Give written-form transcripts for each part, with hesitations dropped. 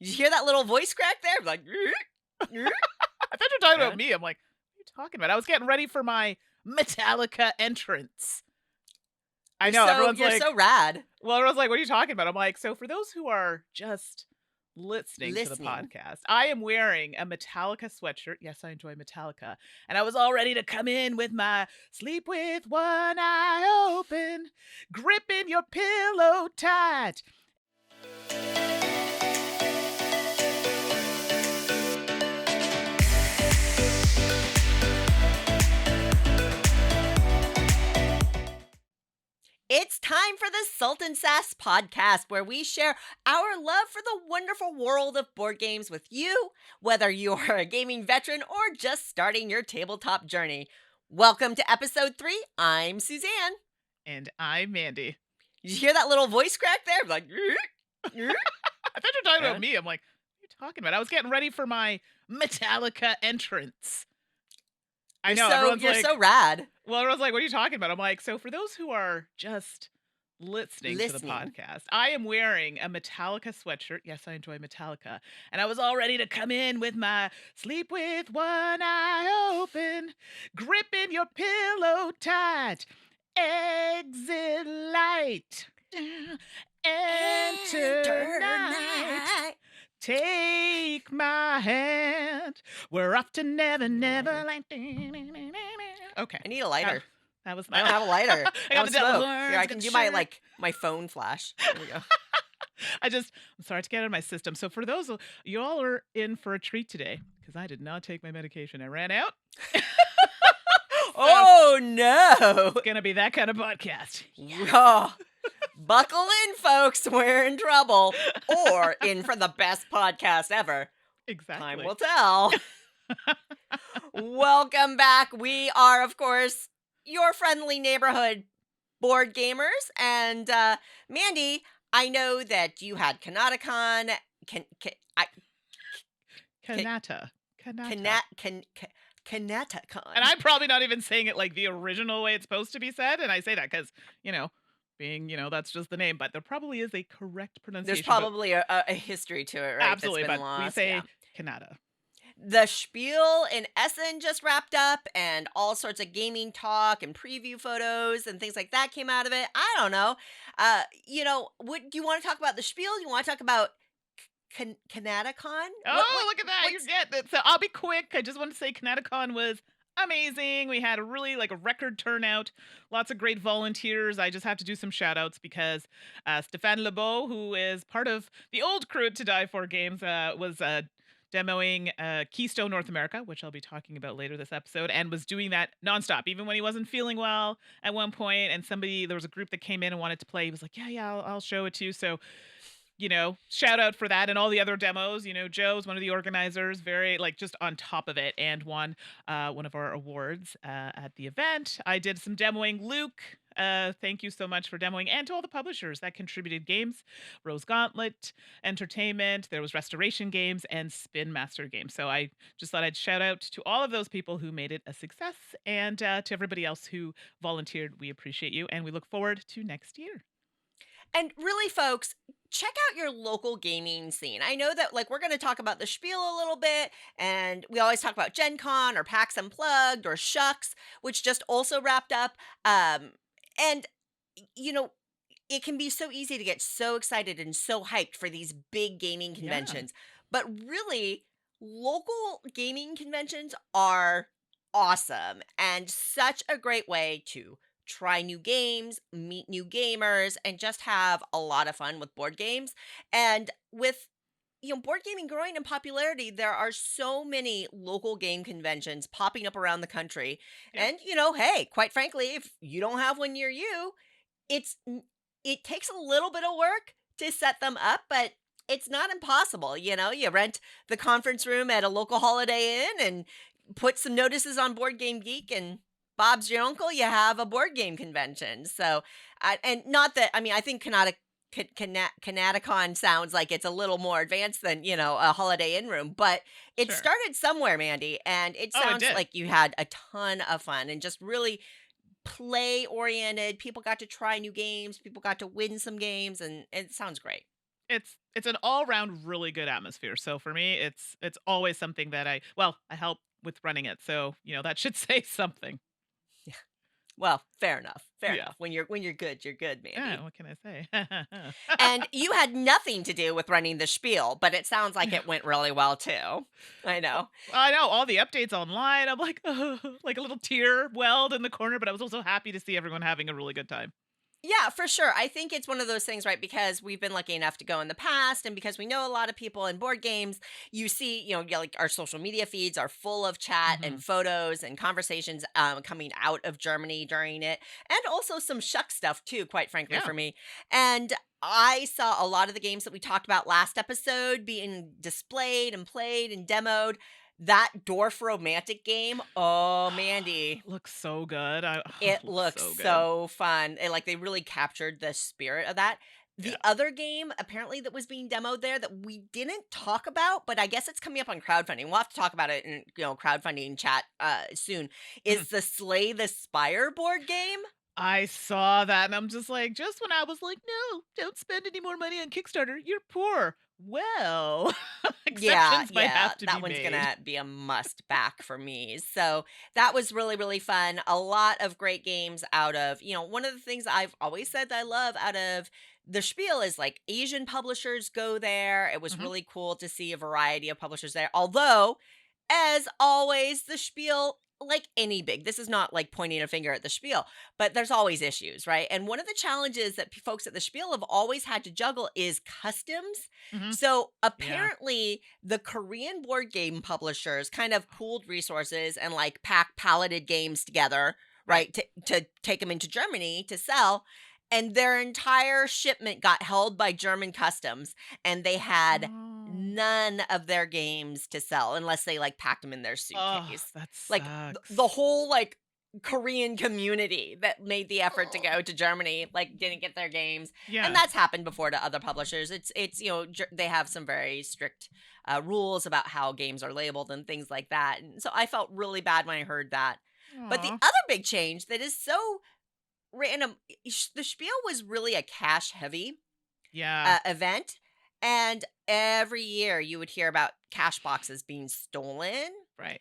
Did you hear that little voice crack there? Like, I thought you were talking yeah. about me. I'm like, what are you talking about? I was getting ready for my Metallica entrance. I know, everyone's You're like, so rad. well, everyone's like, "What are you talking about?" I'm like, "So for those who are just listening to the Listening. podcast, I am wearing a Metallica sweatshirt. Yes, I enjoy Metallica. And I was all ready to come in with my sleep with one eye open, gripping your pillow tight." It's time for the Sultan Sass podcast, where we share our love for the wonderful world of board games with you, whether you're a gaming veteran or just starting your tabletop journey. Welcome to episode 3. I'm Suzanne. And I'm Mandy. Did you hear that little voice crack there? Like, I thought you were talking yeah. about me. I'm like, "What are you talking about?" I was getting ready for my Metallica entrance. I know, everyone's You're like, so rad. well, everyone's like, "What are you talking about?" I'm like, "So for those who are just listening to the Listening. podcast, I am wearing a Metallica sweatshirt. Yes, I enjoy Metallica. And I was all ready to come in with my sleep with one eye open, gripping your pillow tight. Exit light. Enter night. Take my hand. We're off to Never Neverland. Okay. I need a lighter. That was I don't have a lighter. I I got don't the devil's smoke. horns, Here, I got can the do shirt. my phone flash. There we go. I'm sorry to get out of my system. So for those, you all are in for a treat today because I did not take my medication. I ran out. Oh no! It's going to be that kind of podcast. Oh, buckle in, folks. We're in trouble, or in for the best podcast ever. Exactly. Time will tell. Welcome back. We are, of course, your friendly neighborhood board gamers. And Mandy, I know that you had Kanatacon. Kanata. Kanatacon. And I'm probably not even saying it like the original way it's supposed to be said. And I say that because, that's just the name. But there probably is a correct pronunciation. There's probably a history to it, right? Absolutely. That's been But we lost. say Kanata. The spiel in Essen just wrapped up, and all sorts of gaming talk and preview photos and things like that came out of it. I don't know. What do you want to talk about the spiel? Do you want to talk about Kanatacon? Oh, look at that. You're getting it. So I'll be quick. I just want to say Kanatacon was amazing. We had a really a record turnout. Lots of great volunteers. I just have to do some shout outs because Stéphane Lebeau, who is part of the old crew to Die For Games, was demoing Keystone North America, which I'll be talking about later this episode, and was doing that nonstop, even when he wasn't feeling well at one point. And there was a group that came in and wanted to play. He was like, yeah, I'll show it to you. So, shout out for that and all the other demos. Joe's one of the organizers, very just on top of it, and won one of our awards at the event. I did some demoing. Luke, thank you so much for demoing, and to all the publishers that contributed games. Rose Gauntlet Entertainment, there was Restoration Games, and Spin Master Games. So I just thought I'd shout out to all of those people who made it a success, and to everybody else who volunteered. We appreciate you, and we look forward to next year. And really, folks, check out your local gaming scene. I know that we're going to talk about the spiel a little bit, and we always talk about Gen Con or PAX Unplugged or Shucks, which just also wrapped up. And it can be so easy to get so excited and so hyped for these big gaming conventions. But really, local gaming conventions are awesome and such a great way to try new games, meet new gamers, and just have a lot of fun with board games. And with board gaming growing in popularity, there are so many local game conventions popping up around the country. Yep. And hey, quite frankly, if you don't have one near you, it takes a little bit of work to set them up, but it's not impossible. You rent the conference room at a local Holiday Inn and put some notices on Board Game Geek, and Bob's your uncle, you have a board game convention. So, and not that, I think Kanatacon sounds like it's a little more advanced than, a Holiday Inn room, but it Sure. started somewhere, Mandy, and it sounds like you had a ton of fun and just really play oriented. People got to try new games, people got to win some games, and it sounds great. It's an all-round really good atmosphere. So for me, it's always something that I help with running it. So, that should say something. Well, fair enough, fair Yeah. enough. When you're good, you're good, Yeah, Mandy. what can I say? And you had nothing to do with running the spiel, but it sounds like it went really well too. I Well, know. I know all the updates online. I'm like, like a little tear welled in the corner, but I was also happy to see everyone having a really good time. Yeah, for sure. I think it's one of those things, right? Because we've been lucky enough to go in the past, and because we know a lot of people in board games, you see, yeah, like our social media feeds are full of chat Hmm. and photos and conversations coming out of Germany during it, and also some shuck stuff too, quite frankly, Yeah. for me. And I saw a lot of the games that we talked about last episode being displayed and played and demoed. That Dwarf Romantic game, oh, Mandy, Looks so good. it Looks looks so good. so fun, and, like, they really captured the spirit of that. Yeah. The other game, apparently, that was being demoed there that we didn't talk about, but I guess it's coming up on crowdfunding. We'll have to talk about it in, crowdfunding chat, soon, Mhm. is the Slay the Spire board game. I saw that and I'm just like, just when I was like, no, don't spend any more money on Kickstarter. You're poor. Well, Yeah, exceptions might yeah, have to that be one's made. gonna be a must back for me. So that was really, really fun. A lot of great games out of, one of the things I've always said that I love out of the spiel is like Asian publishers go there. It was Hmm. really cool to see a variety of publishers there. Although as always, the spiel, like any big, this is not like pointing a finger at the spiel, but there's always issues, right? And one of the challenges that folks at the spiel have always had to juggle is customs. Hmm. So Yeah. apparently, the Korean board game publishers kind of pooled resources and like pack palleted games together, Right. right, to take them into Germany to sell. And their entire shipment got held by German customs, and they had Oh, none of their games to sell unless they, like, packed them in their oh, suitcase. that Like, the sucks. whole, like, Korean community that made the effort to go to Germany, like, didn't get their games, and Yeah. that's happened before to other publishers. It's, they have some very strict, rules about how games are labeled and things like that, and so I felt really bad when I heard that. But the Aw. other big change that is so random, the spiel was really a cash heavy Yeah. event, and every year you would hear about cash boxes being stolen. Right.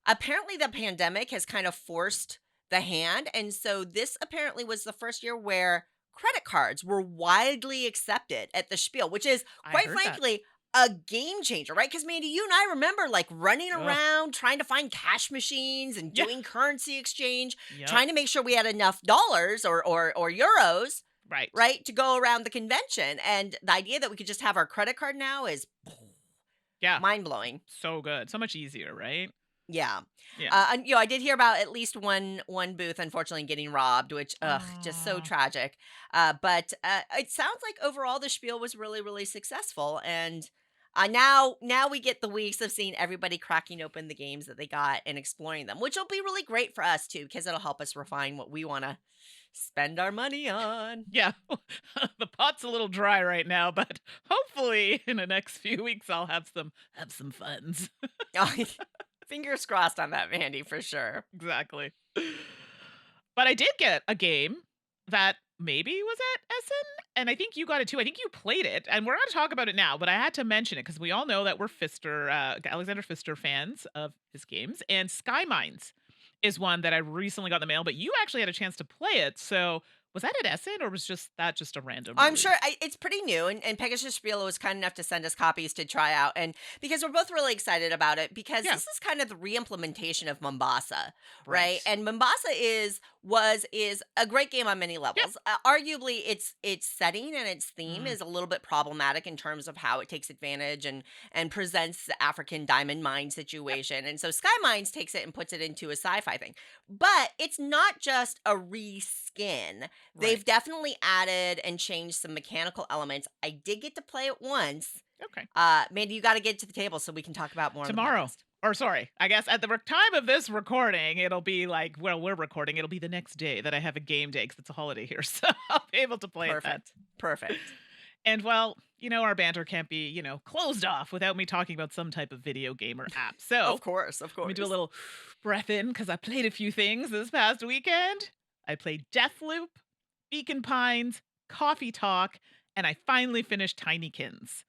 Apparently, the pandemic has kind of forced the hand, and so this apparently was the first year where credit cards were widely accepted at the spiel, which is I quite heard that. frankly a game changer, right? Because Mandy, you and I remember like running Ugh. around trying to find cash machines and Yeah. doing currency exchange, Yep. trying to make sure we had enough dollars or euros, Right. right, to go around the convention. And the idea that we could just have our credit card now is Yeah. mind blowing. So good. So much easier, right? Yeah. Yeah. And I did hear about at least one booth unfortunately getting robbed, which just so Aw. tragic. But it sounds like overall the spiel was really really successful, and now we get the weeks of seeing everybody cracking open the games that they got and exploring them, which will be really great for us too because it'll help us refine what we want to spend our money on. Yeah. The pot's a little dry right now, but hopefully in the next few weeks I'll have some funds. Fingers crossed on that, Mandy, for sure. Exactly. But I did get a game that maybe was at Essen, and I think you got it too. I think you played it, and we're gonna talk about it now, but I had to mention it because we all know that we're Alexander Pfister fans of his games, and Sky Mines is one that I recently got in the mail, but you actually had a chance to play it. So was that at Essen, or was just a random I'm sure release? it's pretty new, and Pegasus Spiel was kind enough to send us copies to try out, and because we're both really excited about it, because Yeah. this is kind of the re-implementation of Mombasa, right? Right. And Mombasa is a great game on many Yep. levels. Arguably, its setting and its theme Mm, is a little bit problematic in terms of how it takes advantage and presents the African diamond mine yep. situation, and so Sky Mines takes it and puts it into a sci-fi thing, but it's not just a reskin. Right. They've definitely added and changed some mechanical elements. I did get to play it once. Okay. Mandy, you gotta get to the table so we can talk about more on the Tomorrow. podcast. Or sorry, I guess at the time of this recording, it'll be like, well, we're recording, it'll be the next day that I have a game day because it's a holiday here. So I'll be able to play it then. Perfect. Perfect. And well, our banter can't be, closed off without me talking about some type of video game or app. Of So course, of let me do a course. little breath in because I played a few things this past weekend. I played Deathloop, Beacon Pines, Coffee Talk, and I finally finished Tinykins.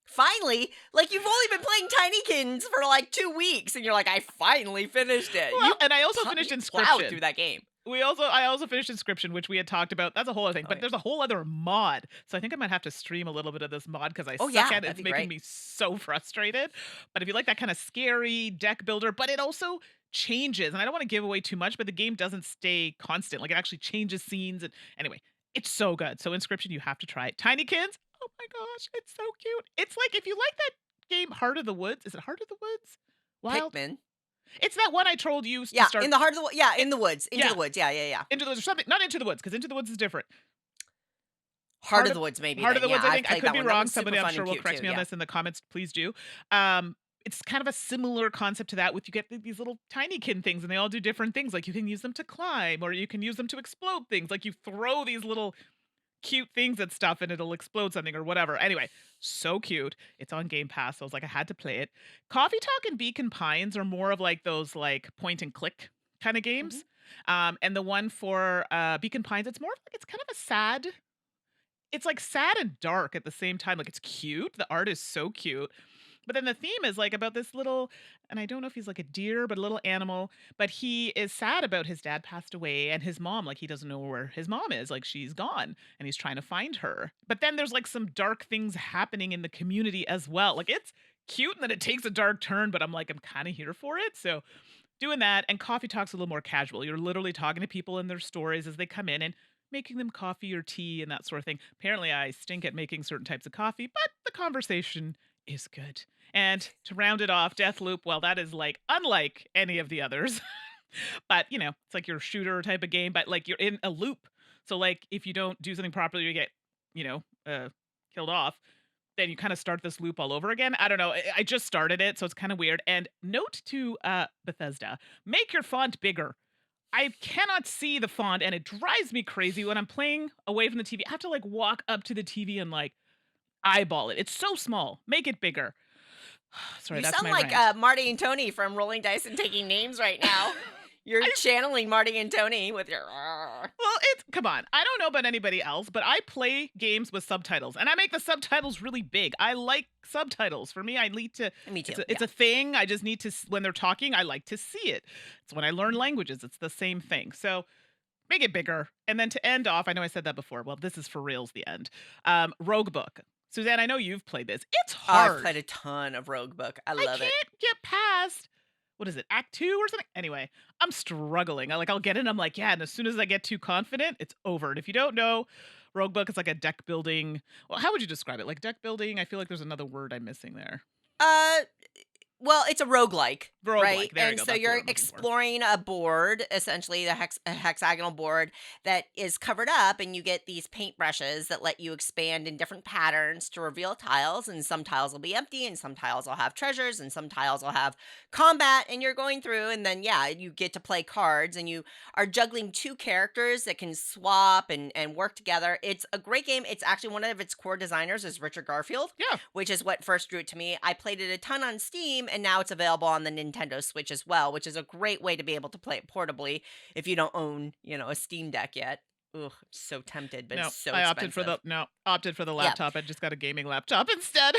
Finally, like, you've only been playing Tinykins for, like, 2 weeks, and you're like, "I finally finished it." Well, and I also finished You plowed Inscription. through that game. I also finished Inscription, which we had talked about. That's a whole other thing, Oh, but yeah. there's a whole other mod. So I think I might have to stream a little bit of this mod because I Oh, suck yeah, at it. that'd It's be making great. me so frustrated. But if you like that kind of scary deck builder, but it also changes, and I don't want to give away too much, but the game doesn't stay constant. Like it actually changes scenes. And anyway, it's so good. So Inscription, you have to try it. Tinykins, oh my gosh, it's so cute. It's like if you like that game, Heart of the Woods. Is it Heart of the Woods? Wild. Pikmin. It's that one I told you to Yeah, start. in the heart of the yeah, It, in the woods, Into yeah, the Woods, yeah, yeah, yeah. Into the Woods or something. Not Into the Woods because Into the Woods is different. Heart Heart of of the Woods maybe Heart of then, the yeah, Woods, I I've think. I played could that be one. That wrong. one's super Somebody I'm fun sure and will cute correct too, me on yeah. this in the comments. Please do. It's kind of a similar concept to that with you get these little tinykin things and they all do different things. Like you can use them to climb or you can use them to explode things. Like you throw these little cute things at stuff and it'll explode something or whatever. Anyway, so cute. It's on Game Pass. So I was like, I had to play it. Coffee Talk and Beacon Pines are more of like those like point and click kind of Mhm. games. And the one for Beacon Pines, it's more of like it's kind of a sad. It's like sad and dark at the same time. Like it's cute. The art is so cute. But then the theme is like about this little, and I don't know if he's like a deer, but a little animal, but he is sad about his dad passed away and his mom, like he doesn't know where his mom is, like she's gone and he's trying to find her. But then there's like some dark things happening in the community as well. Like it's cute and then it takes a dark turn, but I'm like, I'm kind of here for it. So doing that and coffee talk's a little more casual. You're literally talking to people in their stories as they come in and making them coffee or tea and that sort of thing. Apparently I stink at making certain types of coffee, but the conversation is good. And to round it off, Deathloop, well, that is like unlike any of the others. But, it's like your shooter type of game, but like you're in a loop. So like if you don't do something properly, you get, you know, killed off, then you kind of start this loop all over again. I don't know. I just started it, so it's kind of weird. And note to Bethesda, make your font bigger. I cannot see the font and it drives me crazy when I'm playing away from the TV. I have to like walk up to the TV and like eyeball it. It's so small. Make it bigger. Sorry, You that's sound my like, rant. Marty and Tony from Rolling Dice and Taking Names right now. You're I channeling Marty and Tony with your Well, it's come on. I don't know about anybody else, but I play games with subtitles and I make the subtitles really big. I like subtitles. For me, I need to Me too, it's yeah. a thing. I just need to when they're talking, I like to see it. It's when I learn languages, it's the same thing. So, make it bigger. And then to end off, I know I said that before. Well, this is for reals the end. Rogue Book. Suzanne, I know you've played this. It's I've hard. played a ton of Rogue Book. I I love it. can't get past what is it, Act 2 or something? Anyway, I'm struggling. I'll get in, I'm like, yeah, and as soon as I get too confident, it's over. And if you don't know, Roguebook is like a deck building. Well, how would you describe it? Like deck building? I feel like there's another word I'm missing there. Uh, well, it's a roguelike, right? Roguelike. There you And go. so That's the word you're I'm looking for. exploring a board, essentially a hexagonal board that is covered up, and you get these paintbrushes that let you expand in different patterns to reveal tiles. And some tiles will be empty, and some tiles will have treasures, and some tiles will have combat. And you're going through, and then yeah, you get to play cards, and you are juggling two characters that can swap and work together. It's a great game. It's actually one of its core designers is Richard Garfield, Yeah. which is what first drew it to me. I played it a ton on Steam, and now it's available on the Nintendo Switch as well, which is a great way to be able to play it portably if you don't own, a Steam Deck yet. Ugh, I'm so tempted, but No, it's so I opted for expensive. the Yeah. laptop. I just got a gaming laptop instead.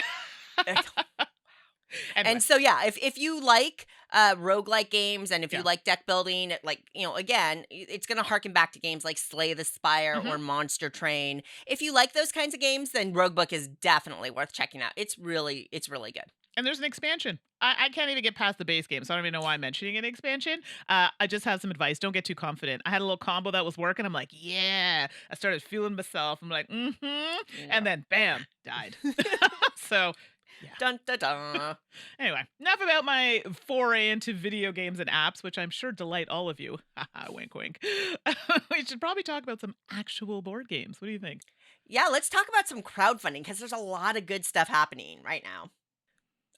And Anyway, so yeah, if you like roguelike games and if you yeah. like deck building, like, again, it's gonna harken back to games like Slay the Spire Mhm. or Monster Train. If you like those kinds of games, then Roguebook is definitely worth checking out. It's really good. And there's an expansion. I can't even get past the base game, so I don't even know why I'm mentioning an expansion. I just have some advice. Don't get too confident. I had a little combo that was working. I'm like, yeah. I started feeling myself. I'm like, mm-hmm. Yeah. And then bam, died. So yeah. Dun dun dun. Anyway, enough about my foray into video games and apps, which I'm sure delight all of you. Wink wink. We should probably talk about some actual board games. What do you think? Yeah, let's talk about some crowdfunding because there's a lot of good stuff happening right now.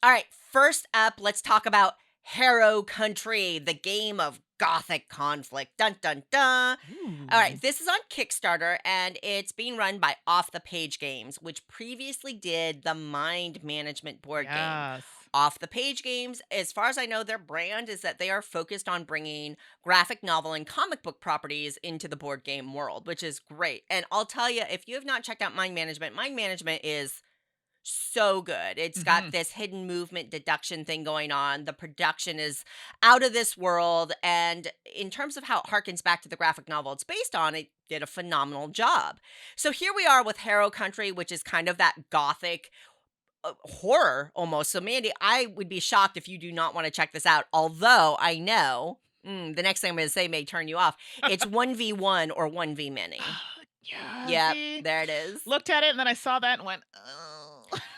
All right, first up, let's talk about Harrow Country, the game of gothic conflict. Dun dun dun. All right, Ooh. this is on Kickstarter and it's being run by Off the Page Games, which previously did the Mind Management board game. Yes. off the page games. As far as I know, their brand is that they are focused on bringing graphic novel and comic book properties into the board game world, which is great. And I'll tell you, if you have not checked out Mind Management is so good. It's got Mhm. this hidden movement deduction thing going on. The production is out of this world. And in terms of how it harkens back to the graphic novel it's based on, it did a phenomenal job. So here we are with Harrow Country, which is kind of that gothic horror almost. So, Mandy, I would be shocked if you do not want to check this out. Although I know the next thing I'm going to say may turn you off. It's 1v1 or 1v many. Yeah, Yep, see? there it is. Looked at it and then I saw that and went, "Oh."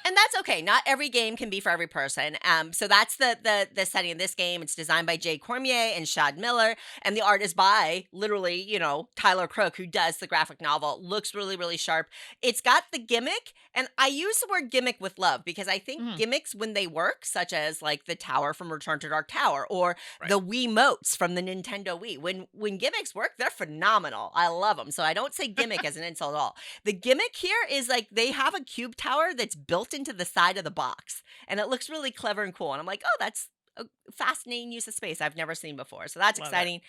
And that's okay. Not every game can be for every person. So that's the setting of this game. It's designed by Jay Cormier and Shad Miller, and the art is by literally, Tyler Crook, who does the graphic novel. Looks really, really sharp. It's got the gimmick, and I use the word gimmick with love because I think Mhm. gimmicks when they work, such as like the tower from Return to Dark Tower or Right. the Wiimotes from the Nintendo Wii, when gimmicks work, they're phenomenal. I love them. So I don't say gimmick as an insult at all. The gimmick here is like they have a cube tower that's built into the side of the box, and it looks really clever and cool. And I'm like, oh, that's a fascinating use of space I've never seen before. So that's Love it. exciting.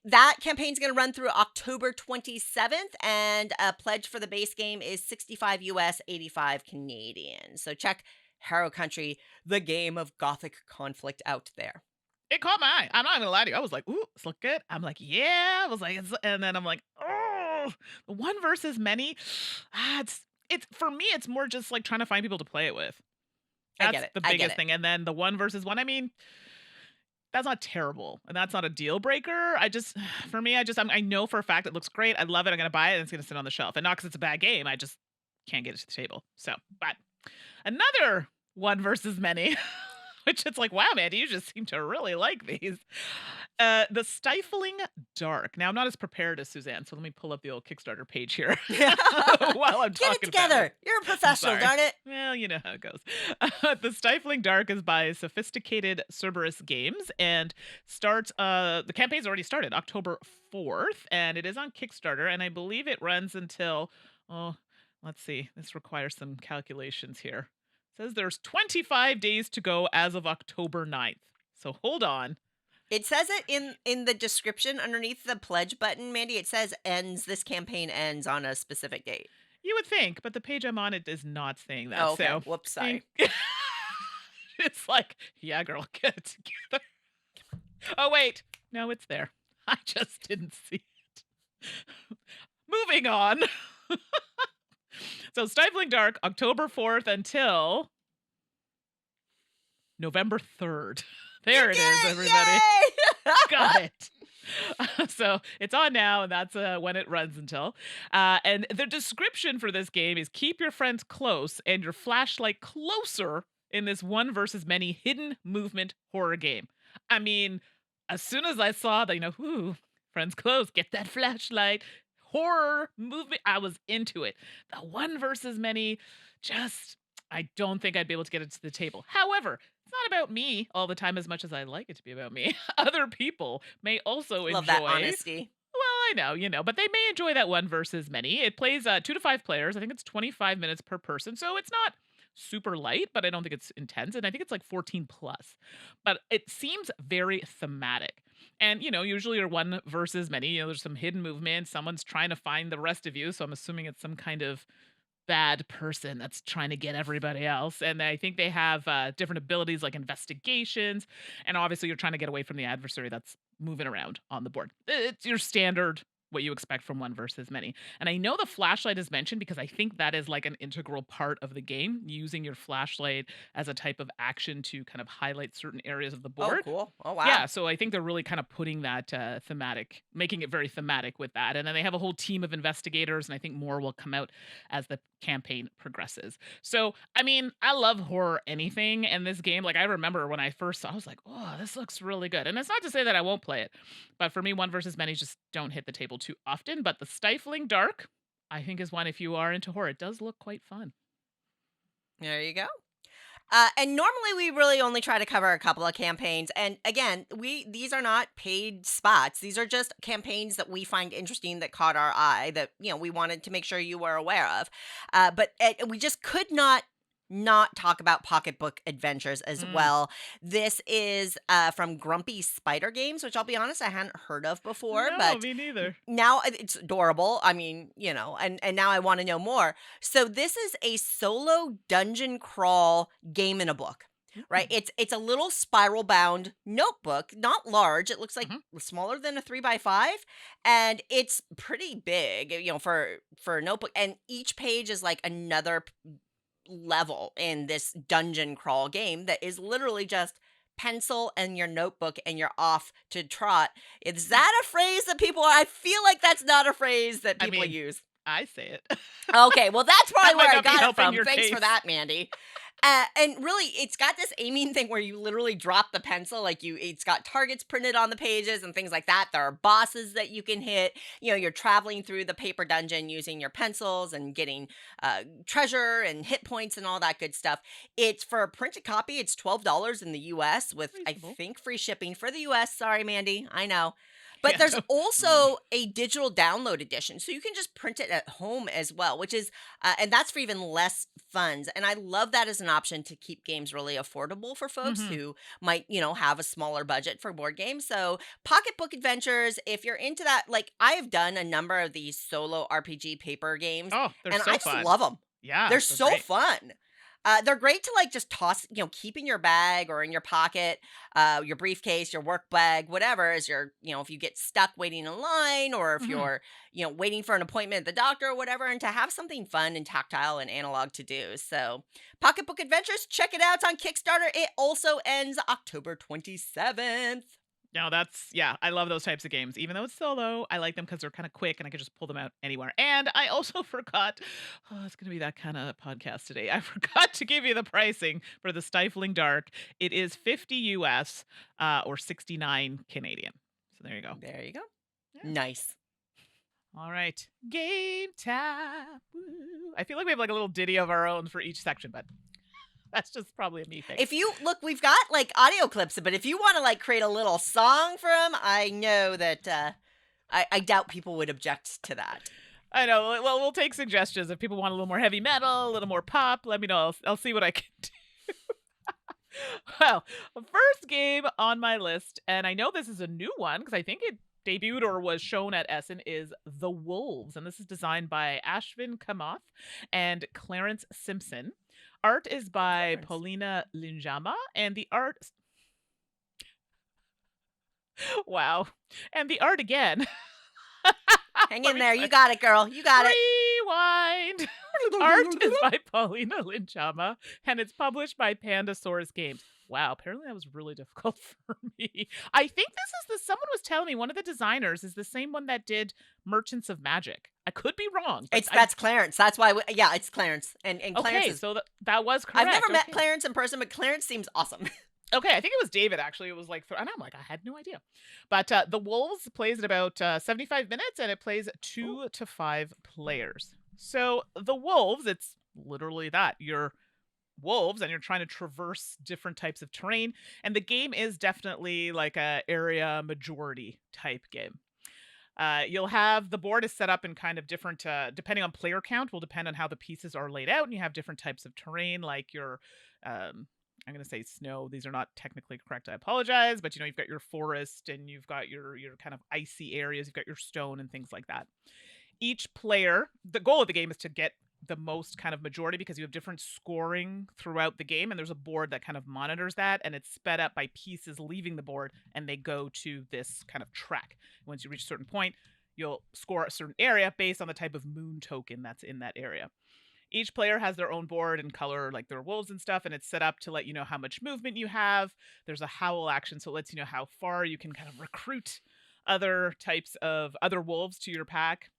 That campaign's going to run through October 27th, and a pledge for the base game is 65 US, 85 Canadian. So check Harrow Country, the game of gothic conflict out there. It caught my eye. I'm not gonna lie to you. I was like, "Ooh, this look good." I'm like, "Yeah." I was like, and then I'm like, "Oh, the one versus many." It's for me. It's more just like trying to find people to play it with. I get That's it. the I get biggest it. thing. And then the one versus one. I mean, that's not terrible, and that's not a deal breaker. I just, for me, I know for a fact it looks great. I love it. I'm gonna buy it, and it's gonna sit on the shelf. And not because it's a bad game. I just can't get it to the table. So, but another one versus many. Which it's like, wow, Mandy, you just seem to really like these. The Stifling Dark. Now, I'm not as prepared as Suzanne, so let me pull up the old Kickstarter page here while I'm Get it talking about it. together. You're a I'm professional, sorry. darn it. Well, you know how it goes. The Stifling Dark is by Sophisticated Cerberus Games and starts, the campaign's already started October 4th, and it is on Kickstarter, and I believe it runs until, oh, let's see, this requires some calculations here. Says there's 25 days to go as of October 9th. So hold on. It says it in the description underneath the pledge button, Mandy. It says ends. This campaign ends on a specific date. You would think, but the page I'm on, it is not saying that. Oh, okay. So Whoops. think- Sorry. it's like, yeah, girl, get it together. Oh, wait. No, it's there. I just didn't see it. Moving on. So Stifling Dark, October 4th until November 3rd. There it is, everybody. Yay! Got it. So it's on now, and that's when it runs until. And the description for this game is keep your friends close and your flashlight closer in this one versus many hidden movement horror game. I mean, as soon as I saw that, ooh, friends close, get that flashlight, horror movie, I was into it. The one versus many, just, I don't think I'd be able to get it to the table. However, it's not about me all the time as much as I like it to be about me. Other people may also Love enjoy. that honesty. Well, I know, but they may enjoy that one versus many. It plays 2 to 5 players. I think it's 25 minutes per person. So it's not super light, but I don't think it's intense. And I think it's like 14 plus. But it seems very thematic. And, usually you're one versus many. There's some hidden movement. Someone's trying to find the rest of you. So I'm assuming it's some kind of bad person that's trying to get everybody else. And I think they have different abilities like investigations. And obviously, you're trying to get away from the adversary that's moving around on the board. It's your standard, what you expect from one versus many. And I know the flashlight is mentioned because I think that is like an integral part of the game, using your flashlight as a type of action to kind of highlight certain areas of the Oh, board. cool. Oh, wow. Yeah, so I think they're really kind of putting that thematic, making it very thematic with that. And then they have a whole team of investigators, and I think more will come out as the campaign progresses. So, I mean, I love horror anything, and this game, like I remember when I first saw, I was like, oh, this looks really good. And it's not to say that I won't play it, but for me, one versus many just don't hit the table too often. But the Stifling Dark, I think, is one if you are into horror. It does look quite fun. There you go. And normally we really only try to cover a couple of campaigns. And again, these are not paid spots. These are just campaigns that we find interesting that caught our eye that we wanted to make sure you were aware of. But we just could not not talk about Pocketbook Adventures as Mm, well. This is from Grumpy Spider Games, which I'll be honest, I hadn't heard of before, no, but me neither. now it's adorable. I mean, and now I want to know more. So this is a solo dungeon crawl game in a book. Right? Ooh, It's a little spiral bound notebook, not large. It looks like mhm. smaller than a 3x5, and it's pretty big, for a notebook. And each page is like another level in this dungeon crawl game that is literally just pencil and your notebook and you're off to trot. Is that a phrase that I feel like that's not a phrase that I people mean, use. I say it. Okay, well, that's That probably might where I not be got it helping from. your Thanks for case. that, Mandy. And really, it's got this aiming thing where you literally drop the pencil, it's got targets printed on the pages and things like that. There are bosses that you can hit. You're traveling through the paper dungeon using your pencils and getting treasure and hit points and all that good stuff. It's for a printed copy. It's $12 in the US with, I Reasonable. think, free shipping for the US. Sorry, Mandy. I know. But Yeah, there's mm. also a digital download edition. So you can just print it at home as well, which is and that's for even less funds. And I love that as an option to keep games really affordable for folks Mhm. who might, have a smaller budget for board games. So, Pocketbook Adventures, if you're into that, like I have done a number of these solo RPG paper games, Oh, they're and I so just fun. love them. Yeah, They're they're so great. fun. They're great to like just toss, keep in your bag or in your pocket, your briefcase, your work bag, whatever. As if you get stuck waiting in line, or if Mhm. you're, waiting for an appointment at the doctor or whatever, and to have something fun and tactile and analog to do. So, Pocketbook Adventures, check it out. It's on Kickstarter. It also ends October 27th. No, yeah, I love those types of games. Even though it's solo, I like them because they're kind of quick and I can just pull them out anywhere. And I also forgot, oh, it's going to be that kind of podcast today. I forgot to give you the pricing for the Stifling Dark. It is 50 US or 69 Canadian. So there you go. There you go. Yeah. Nice. All right. Game time. Woo. I feel like we have like a little ditty of our own for each section, but that's just probably a me thing. If you look, we've got like audio clips, but if you want to like create a little song for them, I know that I doubt people would object to that. I know. Well, we'll take suggestions. If people want a little more heavy metal, a little more pop, let me know. I'll see what I can do. Well, first game on my list, and I know this is a new one because I think it debuted or was shown at Essen, is The Wolves. And this is designed by Ashvin Kamath and Clarence Simpson. Art is by Clarence. Paulina Linjama, and the art. Wow. And the art again. Hang Let in me there. try. You got it, girl. You got it. Rewind. Art is by Paulina Linchama, and it's published by Pandasaurus Games. Wow, apparently that was really difficult for me. I think this is someone was telling me one of the designers is the same one that did Merchants of Magic. I could be wrong, but That's Clarence. That's why. Yeah, it's Clarence. And Clarence okay, is. so that was I've correct. never met Okay. Clarence in person, but Clarence seems awesome. Okay, I think it was David actually. It was like, and I'm like, I had no idea. But The Wolves plays at about 75 minutes and it plays Ooh. 2 to 5 players. So The Wolves, it's literally that. You're wolves and you're trying to traverse different types of terrain. And the game is definitely like a area majority type game. You'll have the board is set up in kind of different, depending on player count, will depend on how the pieces are laid out. And you have different types of terrain, like your, I'm going to say snow. These are not technically correct. I apologize, but you've got your forest and you've got your kind of icy areas. You've got your stone and things like that. Each player, the goal of the game is to get the most kind of majority because you have different scoring throughout the game and there's a board that kind of monitors that and it's sped up by pieces leaving the board and they go to this kind of track. Once you reach a certain point, you'll score a certain area based on the type of moon token that's in that area. Each player has their own board and color like their wolves and stuff, and it's set up to let you know how much movement you have. There's a howl action, so it lets you know how far you can kind of recruit other types of other wolves to your pack.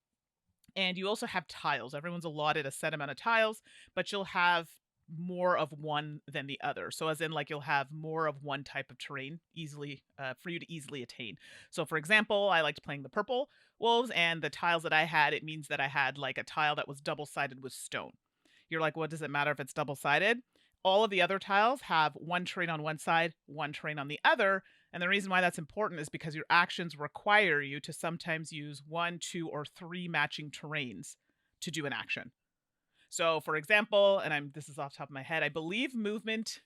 And you also have tiles. Everyone's allotted a set amount of tiles, but you'll have more of one than the other. So as in like you'll have more of one type of terrain easily for you to easily attain. So for example, I liked playing the purple wolves and the tiles that I had, it means that I had like a tile that was double-sided with stone. You're like, what does it matter if it's double-sided? All of the other tiles have one terrain on one side, one terrain on the other. And the reason why that's important is because your actions require you to sometimes use 1, 2, or 3 matching terrains to do an action. So, for example, and this is off the top of my head, I believe movement,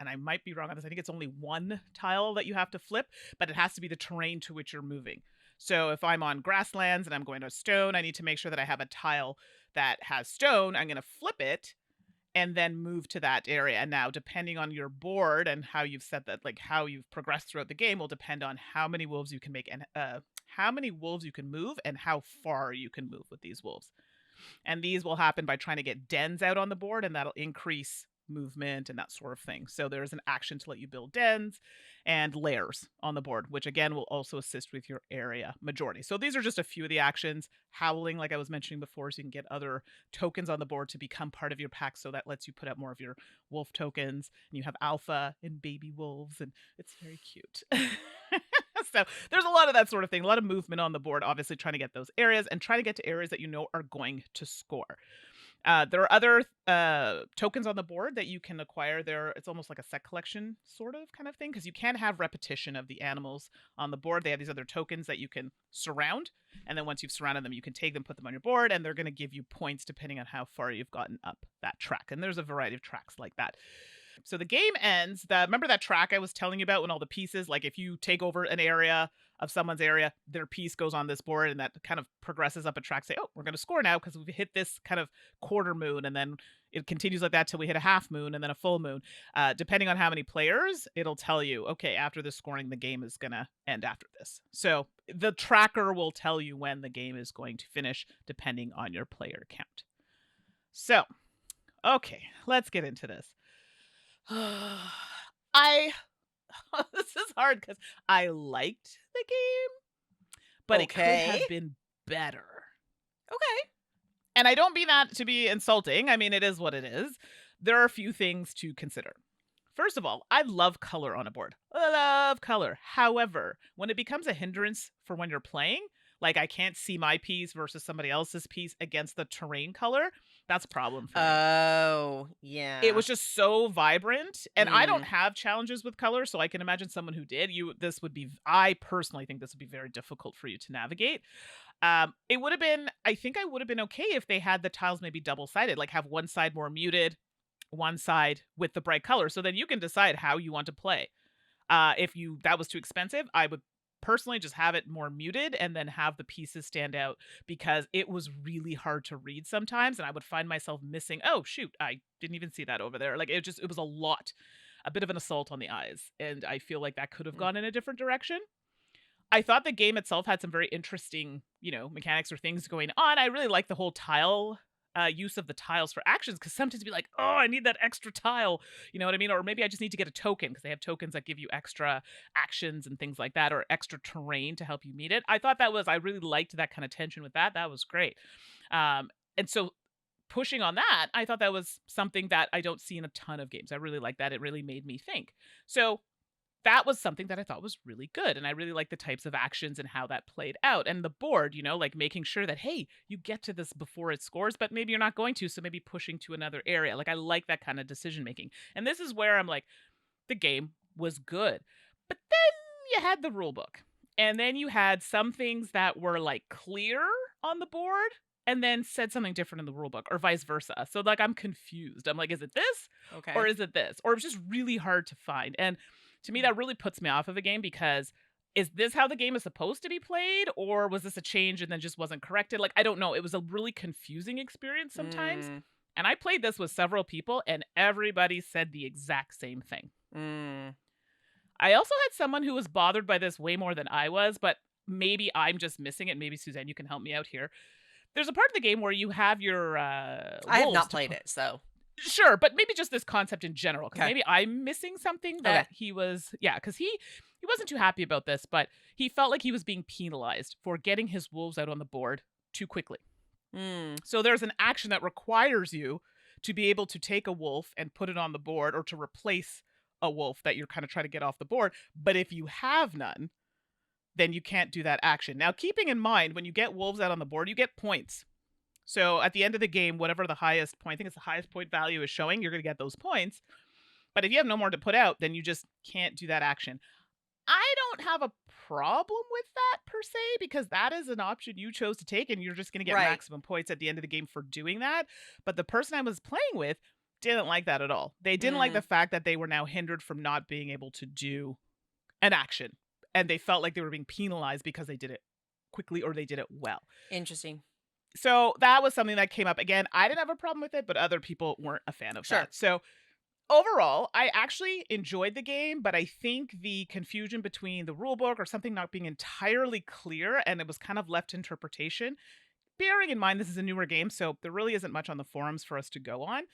and I might be wrong on this. I think it's only one tile that you have to flip, but it has to be the terrain to which you're moving. So if I'm on grasslands and I'm going to stone, I need to make sure that I have a tile that has stone. I'm going to flip it and then move to that area. And now, depending on your board and how you've set that, like how you've progressed throughout the game, will depend on how many wolves you can make and how many wolves you can move and how far you can move with these wolves. And these will happen by trying to get dens out on the board, and that'll increase movement and that sort of thing. So there's an action to let you build dens and layers on the board, which again will also assist with your area majority. So these are just a few of the actions. Howling, like I was mentioning before, so you can get other tokens on the board to become part of your pack, so that lets you put out more of your wolf tokens. And you have alpha and baby wolves, and it's very cute. So there's a lot of that sort of thing, a lot of movement on the board, obviously trying to get those areas and trying to get to areas that you know are going to score. There are other tokens on the board that you can acquire there. It's almost like a set collection sort of kind of thing, because you can have repetition of the animals on the board. They have these other tokens that you can surround. And then once you've surrounded them, you can take them, put them on your board, and they're going to give you points depending on how far you've gotten up that track. And there's a variety of tracks like that. So the game ends. Remember that track I was telling you about when all the pieces, like if you take over an area of someone's area, their piece goes on this board, and that kind of progresses up a track. Say, oh, we're going to score now because we've hit this kind of quarter moon, and then it continues like that till we hit a half moon and then a full moon. Depending on how many players, it'll tell you, okay, after this scoring, the game is going to end after this. So the tracker will tell you when the game is going to finish, depending on your player count. So, okay, let's get into this. This is hard because I liked the game, but it could Okay. have been better. Okay. And I don't mean that to be insulting. I mean, it is what it is. There are a few things to consider. First of all, I love color on a board. I love color. However, when it becomes a hindrance for when you're playing, like I can't see my piece versus somebody else's piece against the terrain color, that's a problem for me. Oh, yeah. It was just so vibrant, and I don't Mm. have challenges with color, so I can imagine someone who did. I personally think this would be very difficult for you to navigate. It would have been, I think I would have been okay if they had the tiles maybe double-sided, like have one side more muted, one side with the bright color, so then you can decide how you want to play. If that was too expensive, I would personally just have it more muted and then have the pieces stand out, because it was really hard to read sometimes, and I would find myself missing, oh shoot, I didn't even see that over there. Like it was a bit of an assault on the eyes, and I feel like that could have Mm. gone in a different direction. I thought the game itself had some very interesting, mechanics or things going on. I really like the whole tile use of the tiles for actions, because sometimes you'd be like, oh, I need that extra tile, you know what I mean? Or maybe I just need to get a token, because they have tokens that give you extra actions and things like that, or extra terrain to help you meet it. I really liked that kind of tension with that. That was great. And so pushing on that, I thought that was something that I don't see in a ton of games. I really like that. It really made me think. So that was something that I thought was really good. And I really like the types of actions and how that played out. And the board, like making sure that, hey, you get to this before it scores, but maybe you're not going to. So maybe pushing to another area. Like I like that kind of decision making. And this is where I'm like, the game was good. But then you had the rule book. And then you had some things that were like clear on the board and then said something different in the rule book, or vice versa. So like I'm confused. I'm like, is it this Okay. or is it this? Or it's just really hard to find. And to me, that really puts me off of a game, because is this how the game is supposed to be played? Or was this a change and then just wasn't corrected? Like, I don't know. It was a really confusing experience sometimes. Mm. And I played this with several people, and everybody said the exact same thing. Mm. I also had someone who was bothered by this way more than I was, but maybe I'm just missing it. Maybe, Suzanne, you can help me out here. There's a part of the game where you have your I have wolves not to played it, so. Sure, but maybe just this concept in general, because Okay. maybe I'm missing something that Okay. he was, yeah, because he wasn't too happy about this, but he felt like he was being penalized for getting his wolves out on the board too quickly. Mm. So there's an action that requires you to be able to take a wolf and put it on the board, or to replace a wolf that you're kind of trying to get off the board. But if you have none, then you can't do that action. Now, keeping in mind, when you get wolves out on the board, you get points. So at the end of the game, whatever the highest point, I think it's the highest point value is showing, you're going to get those points. But if you have no more to put out, then you just can't do that action. I don't have a problem with that per se, because that is an option you chose to take, and you're just going to get Right. maximum points at the end of the game for doing that. But the person I was playing with didn't like that at all. They didn't like Mm, the fact that they were now hindered from not being able to do an action, and they felt like they were being penalized because they did it quickly or they did it well. interesting. So that was something that came up. Again, I didn't have a problem with it, but other people weren't a fan of Sure. that. So overall, I actually enjoyed the game, but I think the confusion between the rule book or something not being entirely clear and it was kind of left to interpretation. Bearing in mind this is a newer game, so there really isn't much on the forums for us to go on.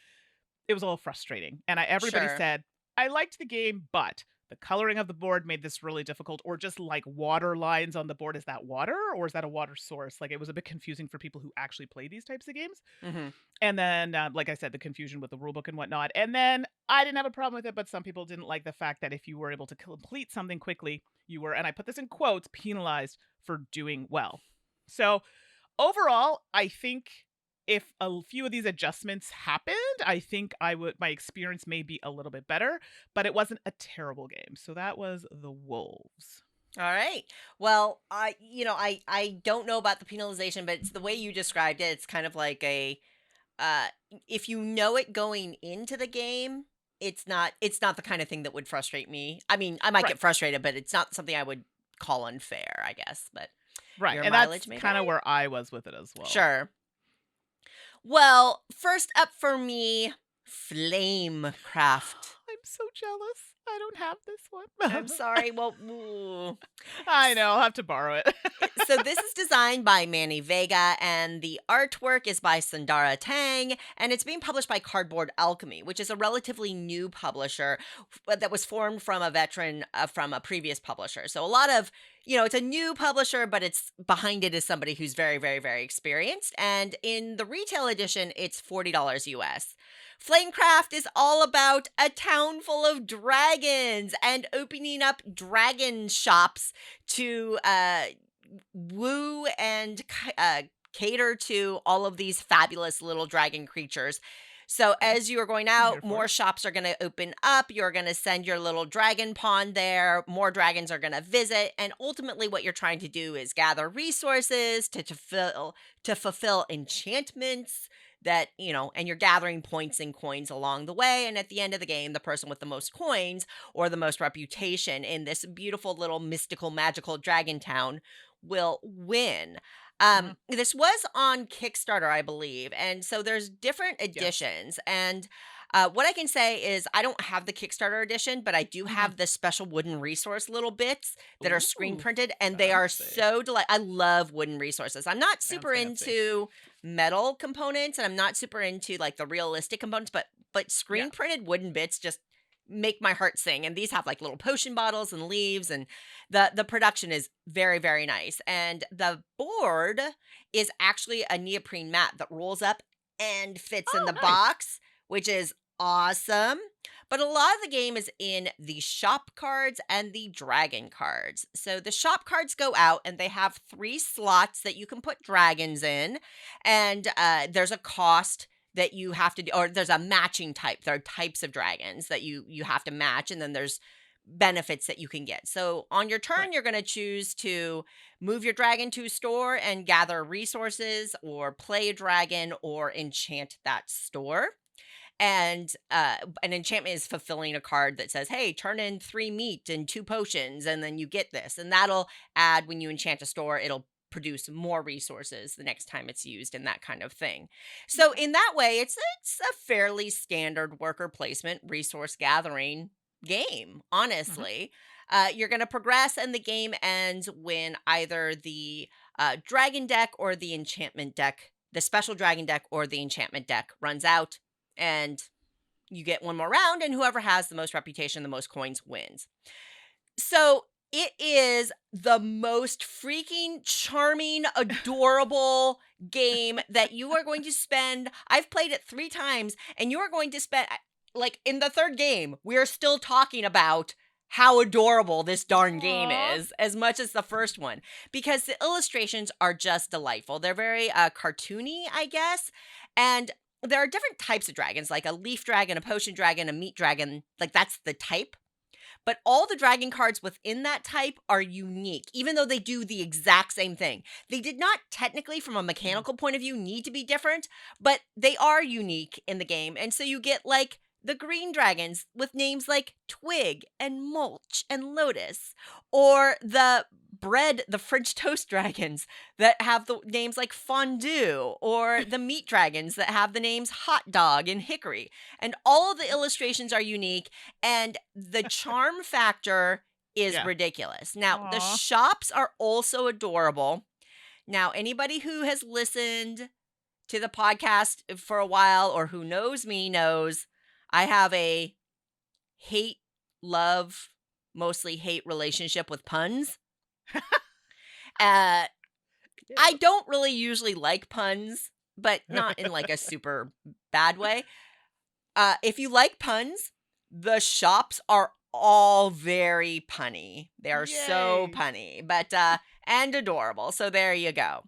It was a little frustrating. And everybody Sure. said, I liked the game, but the coloring of the board made this really difficult, or just like water lines on the board. Is that water or is that a water source? Like, it was a bit confusing for people who actually play these types of games. Mhm. And then, like I said, the confusion with the rulebook and whatnot. And then I didn't have a problem with it, but some people didn't like the fact that if you were able to complete something quickly, you were, and I put this in quotes, penalized for doing well. So overall, I think if a few of these adjustments happened, I think my experience may be a little bit better, but it wasn't a terrible game. So that was The Wolves. All right. Well, I don't know about the penalization, but it's the way you described it. It's kind of like uh if you know it going into the game, it's not the kind of thing that would frustrate me. I mean, I might Right. get frustrated, but it's not something I would call unfair, I guess. But Right. your And that's mileage may kind of vary. where I was with it as well. Sure. Well, first up for me, Flamecraft. I'm so jealous. I don't have this I'm one. sorry. Well, ooh. I know, I'll have to borrow it. So this is designed by Manny Vega, and the artwork is by Sundara Tang, and it's being published by Cardboard Alchemy, which is a relatively new publisher that was formed from a veteran from a previous publisher. So a lot of, it's a new publisher, but it's behind it is somebody who's very, very, very experienced. And in the retail edition, it's $40 US. Flamecraft is all about a town full of dragons and opening up dragon shops to woo and cater to all of these fabulous little dragon creatures. So Okay, as you're going I'm here out, for more it. shops are going to open up. You're going to send your little dragon pawn there. More dragons are going to visit, and ultimately, what you're trying to do is gather resources to fulfill enchantments and you're gathering points and coins along the way. And at the end of the game, the person with the most coins or the most reputation in this beautiful little mystical magical dragon town will win. Mhm. This was on Kickstarter, I believe, and so there's different Yes. editions. And what I can say is I don't have the Kickstarter edition, but I do Mhm. have the special wooden resource little bits that are screen Ooh, printed, and they are fancy. so I love wooden resources. I'm not Sounds super fancy. into metal components, and I'm not super into like the realistic components, but Yeah. screen printed wooden bits just make my heart sing. And these have like little potion bottles and leaves, and the production is very, very nice. And the board is actually a neoprene mat that rolls up and fits in Oh, the nice. box, which is awesome. But a lot of the game is in the shop cards and the dragon cards. So the shop cards go out and they have 3 slots that you can put dragons in. And there's a cost that you have to do, or there's a matching type. There are types of dragons that you have to match, and then there's benefits that you can get. So on your Right. turn, you're going to choose to move your dragon to a store and gather resources, or play a dragon, or enchant that store. And an enchantment is fulfilling a card that says, hey, turn in 3 meat and 2 potions, and then you get this. And that'll add, when you enchant a store, it'll produce more resources the next time it's used, and that kind of thing. So Okay. in that way, it's a fairly standard worker placement resource gathering game, Mhm. honestly. You're going to progress, and the game ends when either the dragon deck or the enchantment deck, the special dragon deck or the enchantment deck, runs out, and you get one more round, and whoever has the most reputation, the most coins, wins. So it is the most freaking charming, adorable game that you are going to spend. I've played it 3 times, and you are going to spend, like, in the third game, we are still talking about how adorable this darn game Aw. is, as much as the first one, because the illustrations are just delightful. They're very cartoony, I guess. And there are different types of dragons, like a leaf dragon, a potion dragon, a meat dragon. Like, that's the type, but all the dragon cards within that type are unique, even though they do the exact same thing. They did not technically, from a Mhm. mechanical point of view, need to be different, but they are unique in the game. And so you get like the green dragons with names like Twig and Mulch and Lotus, or the French toast dragons that have the names like Fondue, or the meat dragons that have the names Hot Dog and Hickory. And all of the illustrations are unique, and the charm factor is Yeah. ridiculous. Now, the Aw. shops are also adorable. Now, anybody who has listened to the podcast for a while or who knows me knows I have a hate, love, mostly hate relationship with puns. Uh, I Yeah. don't really usually like puns, but not in like a super bad way. If you like puns, the shops are all very punny. They are so Yay. punny, but and adorable. So there you go.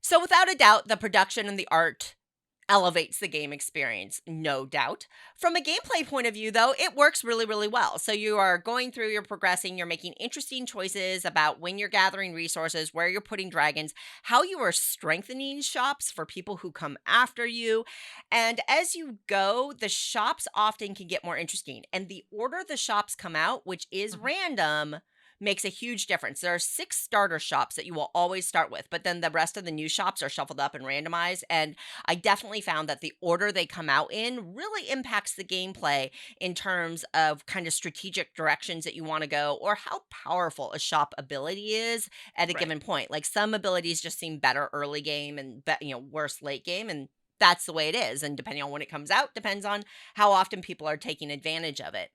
So without a doubt, the production and the art elevates the game experience, no doubt. From a gameplay point of view, though, it works really, really well. So you are going through, you're progressing, you're making interesting choices about when you're gathering resources, where you're putting dragons, how you are strengthening shops for people who come after you. And as you go, the shops often can get more interesting. And the order the shops come out, which is Mhm. random, makes a huge difference. There are 6 starter shops that you will always start with, but then the rest of the new shops are shuffled up and randomized. And I definitely found that the order they come out in really impacts the gameplay in terms of kind of strategic directions that you want to go, or how powerful a shop ability is at a Right. given point. Like some abilities just seem better early game and worse late game, and that's the way it is. And depending on when it comes out, depends on how often people are taking advantage of it.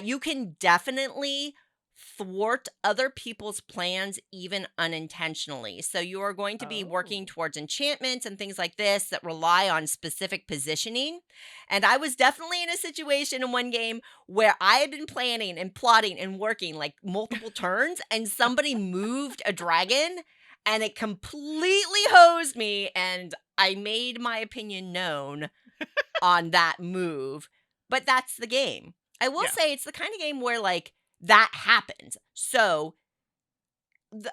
You can definitely thwart other people's plans even unintentionally. So you are going to be working Oh. towards enchantments and things like this that rely on specific positioning. And I was definitely in a situation in one game where I had been planning and plotting and working like multiple turns, and somebody moved a dragon and it completely hosed me, and I made my opinion known on that move. But that's the game. I will Yeah. say it's the kind of game where like that happens. So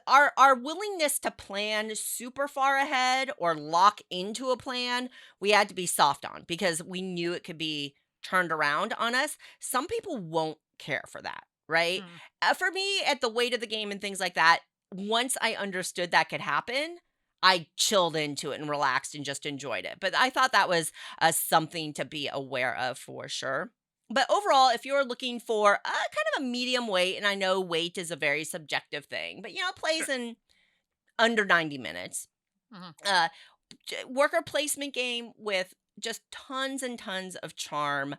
our willingness to plan super far ahead or lock into a plan, we had to be soft on because we knew it could be turned around on us. Some people won't care for that, right? Mm. For me, at the weight of the game and things like that, once I understood that could happen, I chilled into it and relaxed and just enjoyed it. But I thought that was something to be aware of for sure. But overall, if you're looking for a kind of a medium weight, and I know weight is a very subjective thing, but plays Sure. in under 90 minutes. Mhm. Uh, Worker placement game with just tons and tons of charm.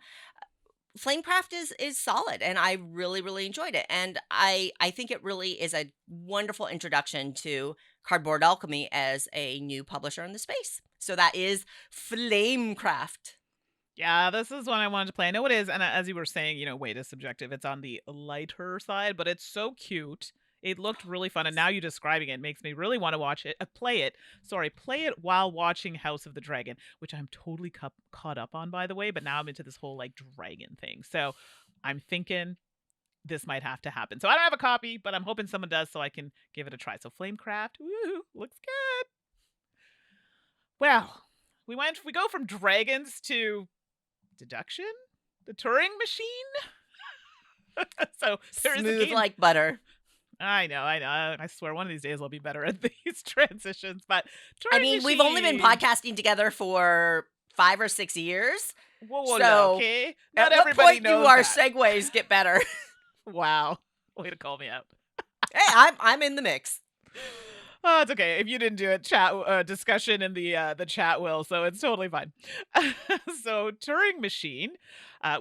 Flamecraft is solid, and I really really enjoyed it, and I think it really is a wonderful introduction to Cardboard Alchemy as a new publisher in the space. So that is Flamecraft. Yeah, this is one I wanted to play. I know it is, and as you were saying, weight is subjective. It's on the lighter side, but it's so cute. It looked really fun, and now you describing it makes me really want to watch it. Play it. Sorry, play it while watching House of the Dragon, which I'm totally caught up on, by the way. But now I'm into this whole like dragon thing, so I'm thinking this might have to happen. So I don't have a copy, but I'm hoping someone does, so I can give it a try. So Flamecraft, woo, looks good. Well, we go from dragons to deduction, the Turing machine. So there is a Smooth game. like butter. I know. I swear one of these days I'll be better at these transitions. But I Turing mean, we've only been machine. podcasting together for 5 or 6 years. Whoa, now, So, okay? Not at what everybody point do knows our that. segues get better? Wow, way to call me out. Hey, I'm in the mix. Oh, it's okay. If you didn't do it, chat discussion in the chat will, so it's totally fine. So Turing machine,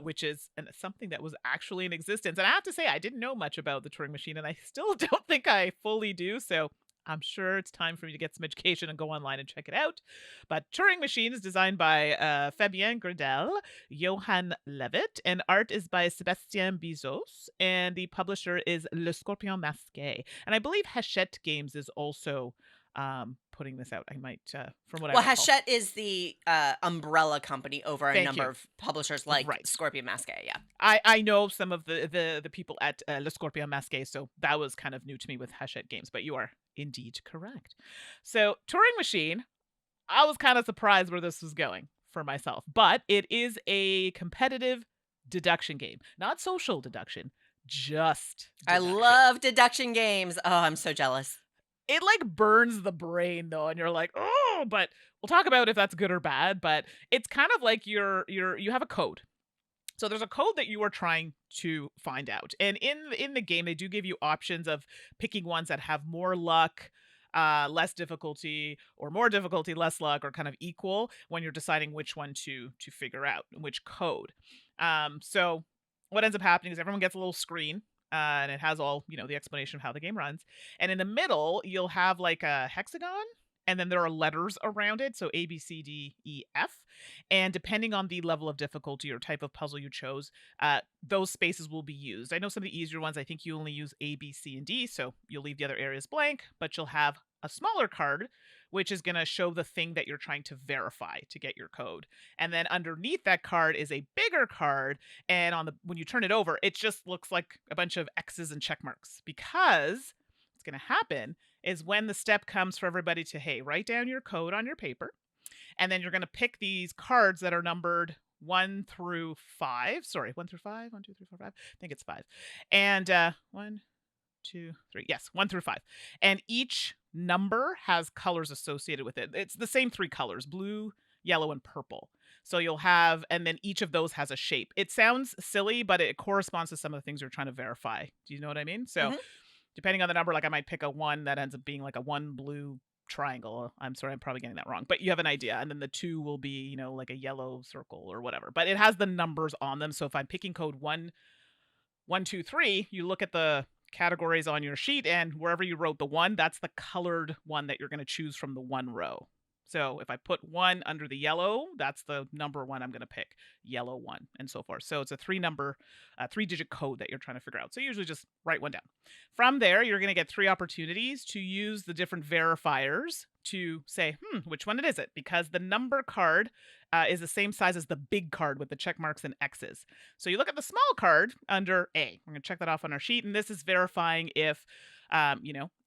which is something that was actually in existence, and I have to say I didn't know much about the Turing machine, and I still don't think I fully do. So I'm sure it's time for me to get some education and go online and check it out. But Turing Machine is designed by Fabien Gradel, Johan Levitt, and art is by Sébastien Bizos, and the publisher is Le Scorpion Masqué. And I believe Hachette Games is also putting this out. I might, from what I Well, recall. Hachette is the, umbrella company over a Thank number you. of publishers like Right. Scorpion Masqué, yeah. I know some of the people at Le Scorpion Masqué, so that was kind of new to me with Hachette Games, but you are indeed correct. So, Turing Machine, I was kind of surprised where this was going for myself, but it is a competitive deduction game, not social deduction, just I deduction. love deduction games. Oh, I'm so jealous. It like burns the brain though, and you're like, oh, but we'll talk about if that's good or bad. But it's kind of like you have a code. So there's a code that you are trying to find out. And in the game, they do give you options of picking ones that have more luck, less difficulty, or more difficulty, less luck, or kind of equal when you're deciding which one to figure out, which code. So what ends up happening is everyone gets a little screen. And it has all, the explanation of how the game runs. And in the middle, you'll have like a hexagon, and then there are letters around it. So A, B, C, D, E, F. And depending on the level of difficulty or type of puzzle you chose, those spaces will be used. I know some of the easier ones, I think you only use A, B, C, and D. So you'll leave the other areas blank, but you'll have a smaller card, which is going to show the thing that you're trying to verify to get your code. And then underneath that card is a bigger card. And when you turn it over, it just looks like a bunch of X's and check marks, because what's going to happen is when the step comes for everybody to, hey, write down your code on your paper, and then you're going to pick these cards that are numbered 1 through 5. Sorry, 1 through 5. 1, 2, 3, 4, 5. I think it's 5. And 1, 2, 3. Yes, 1 through 5. And each number has colors associated with it. It's the same 3 colors: blue, yellow, and purple. So you'll have, and then each of those has a shape. It sounds silly, but it corresponds to some of the things you're trying to verify. Do you know what I mean? So Mhm. depending on the number, like I might pick a 1 that ends up being like a 1 blue triangle. I'm sorry, I'm probably getting that wrong, but you have an idea. And then the 2 will be, like a yellow circle or whatever. But it has the numbers on them. So if I'm picking code 1, 1, 2, 3, you look at the categories on your sheet, and wherever you wrote the 1, that's the colored one that you're going to choose from the 1 row. So if I put 1 under the yellow, that's the number 1 I'm going to pick, yellow 1, and so forth. So it's a 3-digit code that you're trying to figure out. So usually just write one down. From there, you're going to get 3 opportunities to use the different verifiers to say, which one is it? Because the number card is the same size as the big card with the check marks and X's. So you look at the small card under A. We're going to check that off on our sheet. And this is verifying if,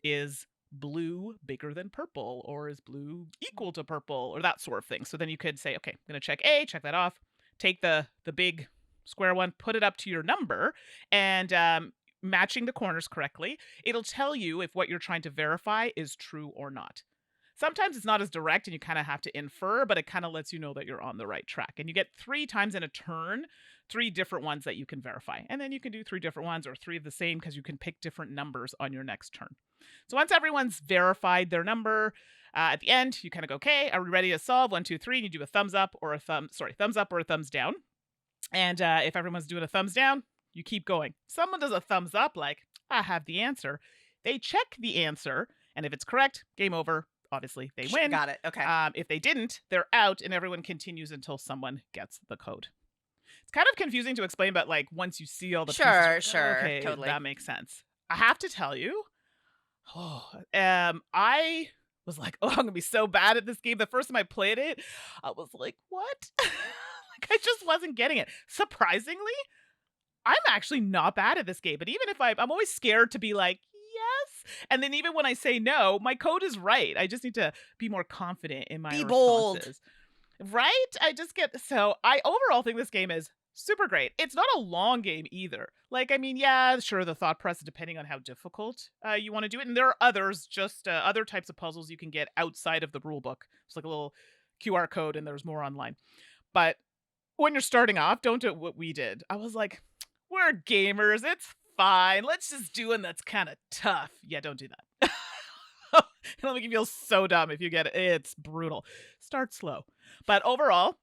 is blue bigger than purple, or is blue equal to purple, or that sort of thing. So then you could say, okay, I'm going to check A, check that off, take the big square one, put it up to your number, and matching the corners correctly, it'll tell you if what you're trying to verify is true or not. Sometimes it's not as direct and you kind of have to infer, but it kind of lets you know that you're on the right track. And you get 3 times in a turn, 3 different ones that you can verify. And then you can do 3 different ones or 3 of the same, because you can pick different numbers on your next turn. So once everyone's verified their number, at the end, you kind of go, okay, are we ready to solve? 1, 2, 3. And you do a thumbs up or a thumbs down. And if everyone's doing a thumbs down, you keep going. Someone does a thumbs up, like, I have the answer. They check the answer, and if it's correct, game over. Obviously, they win. Got it. Okay. If they didn't, they're out, and everyone continues until someone gets the code. It's kind of confusing to explain, but like once you see all the pieces, you're like, Sure. okay, Totally. that makes sense. I have to tell you, I was like, oh, I'm gonna be so bad at this game. The first time I played it, I was like, what? Like I just wasn't getting it. Surprisingly, I'm actually not bad at this game. But even if I'm always scared to be like, yes. And then even when I say no, my code is right. I just need to be more confident in my Be bold. responses. Right? I overall think this game is super great. It's not a long game either. Like, I mean, yeah, sure, the thought process, depending on how difficult you want to do it. And there are others, just other types of puzzles you can get outside of the rule book. It's like a little QR code, and there's more online. But when you're starting off, don't do what we did. I was like, we're gamers. It's fine. Let's just do one that's kind of tough. Yeah, don't do that. It'll make you feel so dumb if you get it. It's brutal. Start slow. But overall,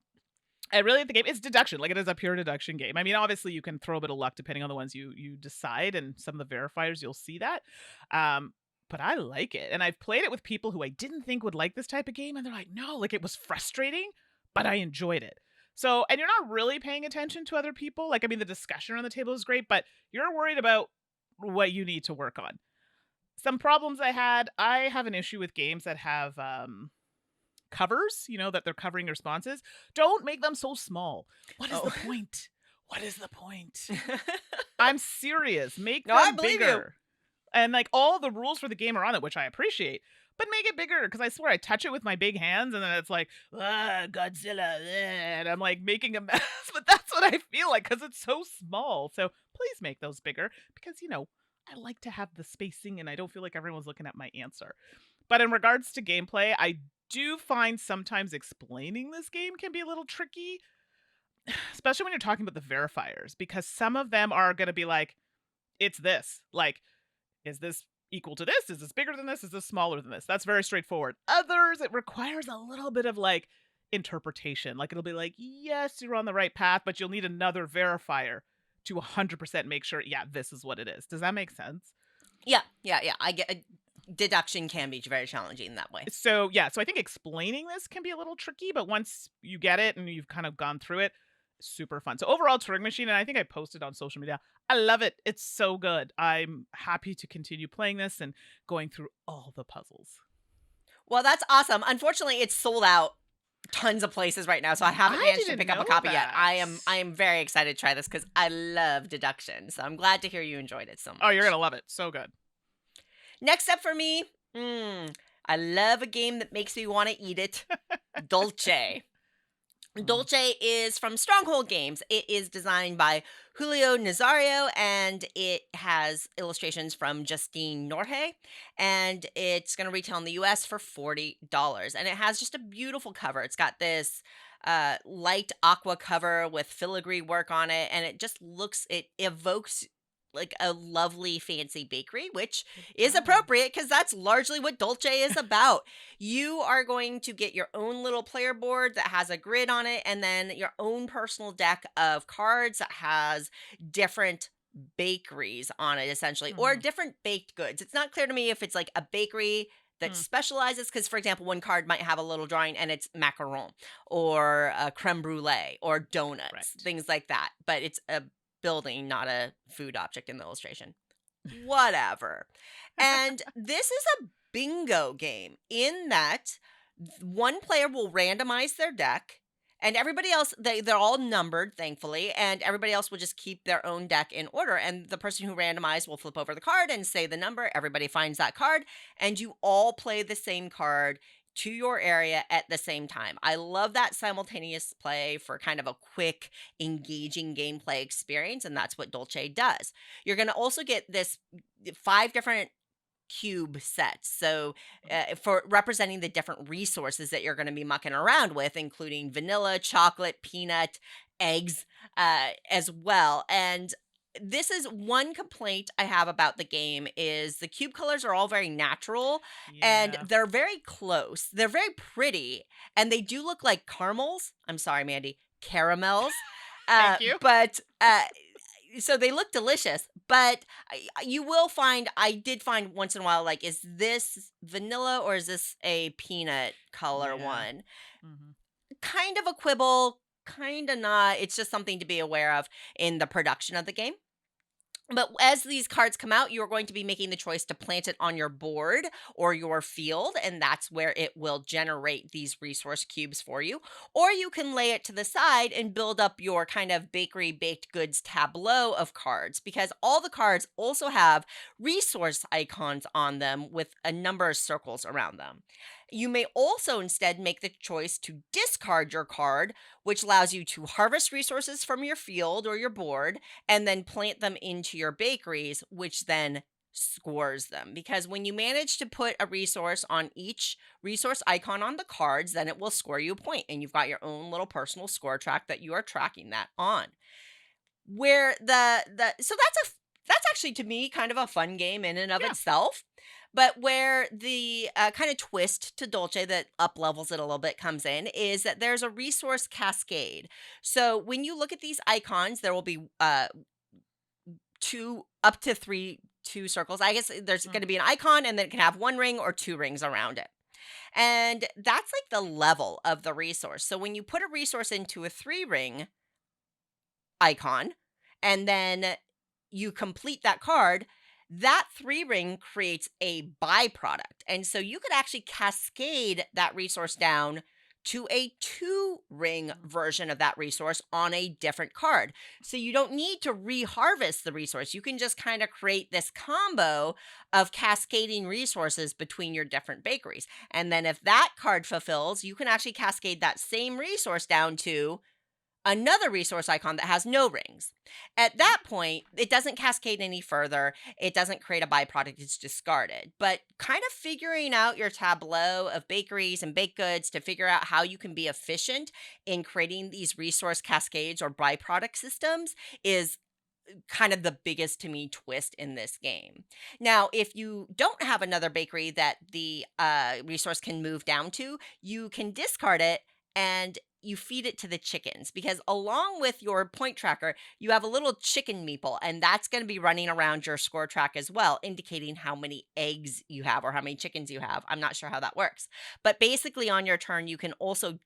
I really like the game. It's deduction. Like, it is a pure deduction game. I mean, obviously, you can throw a bit of luck depending on the ones you decide, and some of the verifiers, you'll see that. But I like it. And I've played it with people who I didn't think would like this type of game, and they're like, no, like, it was frustrating, but I enjoyed it. So, and you're not really paying attention to other people. Like, I mean, the discussion around the table is great, but you're worried about what you need to work on. Some problems I have an issue with games that have covers, that they're covering responses. Don't make them so small. What is Oh. the point? What is the point? I'm serious. Make No, I them believe you. bigger. And like all the rules for the game are on it, which I appreciate. But make it bigger because I swear I touch it with my big hands and then it's like, Godzilla. And I'm like making a mess. But that's what I feel like because it's so small. So please make those bigger because, I like to have the spacing and I don't feel like everyone's looking at my answer. But in regards to gameplay, I do find sometimes explaining this game can be a little tricky, especially when you're talking about the verifiers, because some of them are going to be like, it's this. Like, is this equal to this? Is this bigger than this? Is this smaller than this? That's very straightforward. Others, it requires a little bit of like interpretation. Like, it'll be like, yes, you're on the right path, but you'll need another verifier to 100% make sure, yeah, this is what it is. Does that make sense? Yeah, yeah, yeah. I get deduction can be very challenging in that way. So, yeah, so I think explaining this can be a little tricky, but once you get it and you've kind of gone through it, super fun. So, overall, Turing Machine, and I think I posted on social media, I love it. It's so good. I'm happy to continue playing this and going through all the puzzles. Well, that's awesome. Unfortunately, it's sold out tons of places right now, so I haven't I managed to didn't pick up a know copy yet. that. I am very excited to try this because I love deduction. So I'm glad to hear you enjoyed it so much. Oh, you're going to love it. So good. Next up for me, I love a game that makes me want to eat it. Dolce. Dolce is from Stronghold Games. It is designed by Julio Nazario and it has illustrations from Justine Norhe. And it's going to retail in the US for $40. And it has just a beautiful cover. It's got this light aqua cover with filigree work on it. And it evokes like a lovely fancy bakery, which is does. appropriate because that's largely what Dolce is about. You are going to get your own little player board that has a grid on it, and then your own personal deck of cards that has different bakeries on it, essentially, or Mhm. different baked goods. It's not clear to me if it's like a bakery that Mm. specializes because, for example, one card might have a little drawing and it's macaron or creme brulee or donuts, Right. things like that. But it's a building, not a food object in the illustration. Whatever. And this is a bingo game in that one player will randomize their deck and everybody else they're all numbered thankfully and everybody else will just keep their own deck in order and the person who randomized will flip over the card and say the number, everybody finds that card and you all play the same card to your area at the same time. I love that simultaneous play for kind of a quick engaging gameplay experience and that's what Dolce does. You're going to also get this 5 different cube sets. So, for representing the different resources that you're going to be mucking around with, including vanilla, chocolate, peanut, eggs, as well. And this is one complaint I have about the game is the cube colors are all very natural and Yeah. they're very close. They're very pretty and they do look like caramels. I'm sorry, Mandy, caramels. Thank you. But so they look delicious, but you will find I did find once in a while like is this vanilla or is this a peanut color Yeah. one? Mhm. Kind of a quibble, kind of not. It's just something to be aware of in the production of the game. But as these cards come out, you're going to be making the choice to plant it on your board or your field, and that's where it will generate these resource cubes for you. Or you can lay it to the side and build up your kind of bakery baked goods tableau of cards because all the cards also have resource icons on them with a number of circles around them. You may also instead make the choice to discard your card, which allows you to harvest resources from your field or your board and then plant them into your bakeries, which then scores them. Because when you manage to put a resource on each resource icon on the cards, then it will score you a point, and you've got your own little personal score track that you are tracking that on. Where the so that's actually to me kind of a fun game in and of Yeah. itself. But where the kind of twist to Dolce that up levels it a little bit comes in is that there's a resource cascade. So when you look at these icons, there will be two up to three two circles. I guess there's Mm. going to be an icon and then it can have one ring or two rings around it. And that's like the level of the resource. So when you put a resource into a 3 ring icon and then you complete that card, That 3 ring creates a byproduct. And so you could actually cascade that resource down to a 2 ring Mm. version of that resource on a different card. So you don't need to reharvest the resource. You can just kind of create this combo of cascading resources between your different bakeries. And then if that card fulfills, you can actually cascade that same resource down to another resource icon that has no rings. At Mm. that point, it doesn't cascade any further. It doesn't create a byproduct, it's discarded. But kind of figuring out your tableau of bakeries and baked goods to figure out how you can be efficient in creating these resource cascades or byproduct systems is kind of the biggest to me twist in this game. Now, if you don't have another bakery that the resource can move down to, you can discard it and you feed it to the chickens because along with your point tracker, you have a little chicken meeple, and that's going to be running around your score track as well, indicating how many eggs you have or how many chickens you have. I'm not sure how that works. But basically on your turn, you can also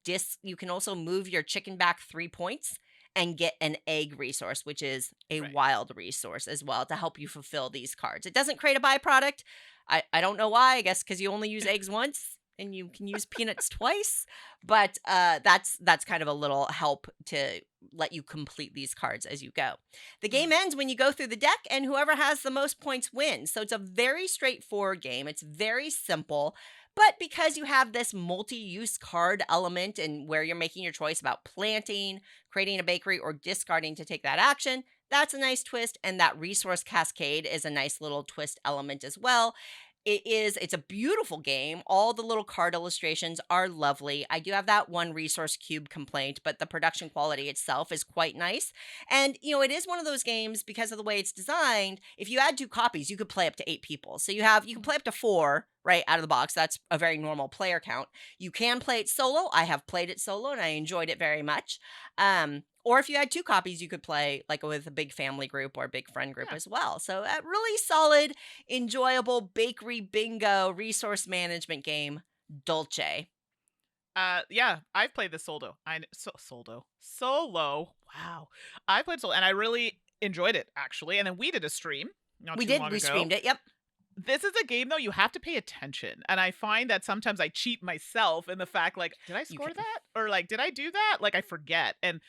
move your chicken back 3 points and get an egg resource, which is a Right. wild resource as well to help you fulfill these cards. It doesn't create a byproduct. I don't know why. I guess because you only use eggs once and you can use peanuts twice. But that's kind of a little help to let you complete these cards as you go. The game Mhm. ends when you go through the deck, and whoever has the most points wins. So it's a very straightforward game. It's very simple. But because you have this multi use card element and where you're making your choice about planting, creating a bakery, or discarding to take that action, that's a nice twist. And that resource cascade is a nice little twist element as well. It's a beautiful game. All the little card illustrations are lovely. I do have that one resource cube complaint, but the production quality itself is quite nice. And it is one of those games because of the way it's designed. If you add 2 copies, you could play up to 8 people. So you can play up to 4 right out of the box. That's a very normal player count. You can play it solo. I have played it solo and I enjoyed it very much. Or if you had 2 copies, you could play like with a big family group or a big friend group Yeah. as well. So a really solid, enjoyable bakery bingo resource management game, Dolce. Yeah, I've played this solo. Wow, I played solo, and I really enjoyed it actually. And then we did a stream not too long We ago. streamed it. Yep. This is a game though you have to pay attention, and I find that sometimes I cheat myself in the fact like, did I You score can. that or like did I do that? Like I forget, and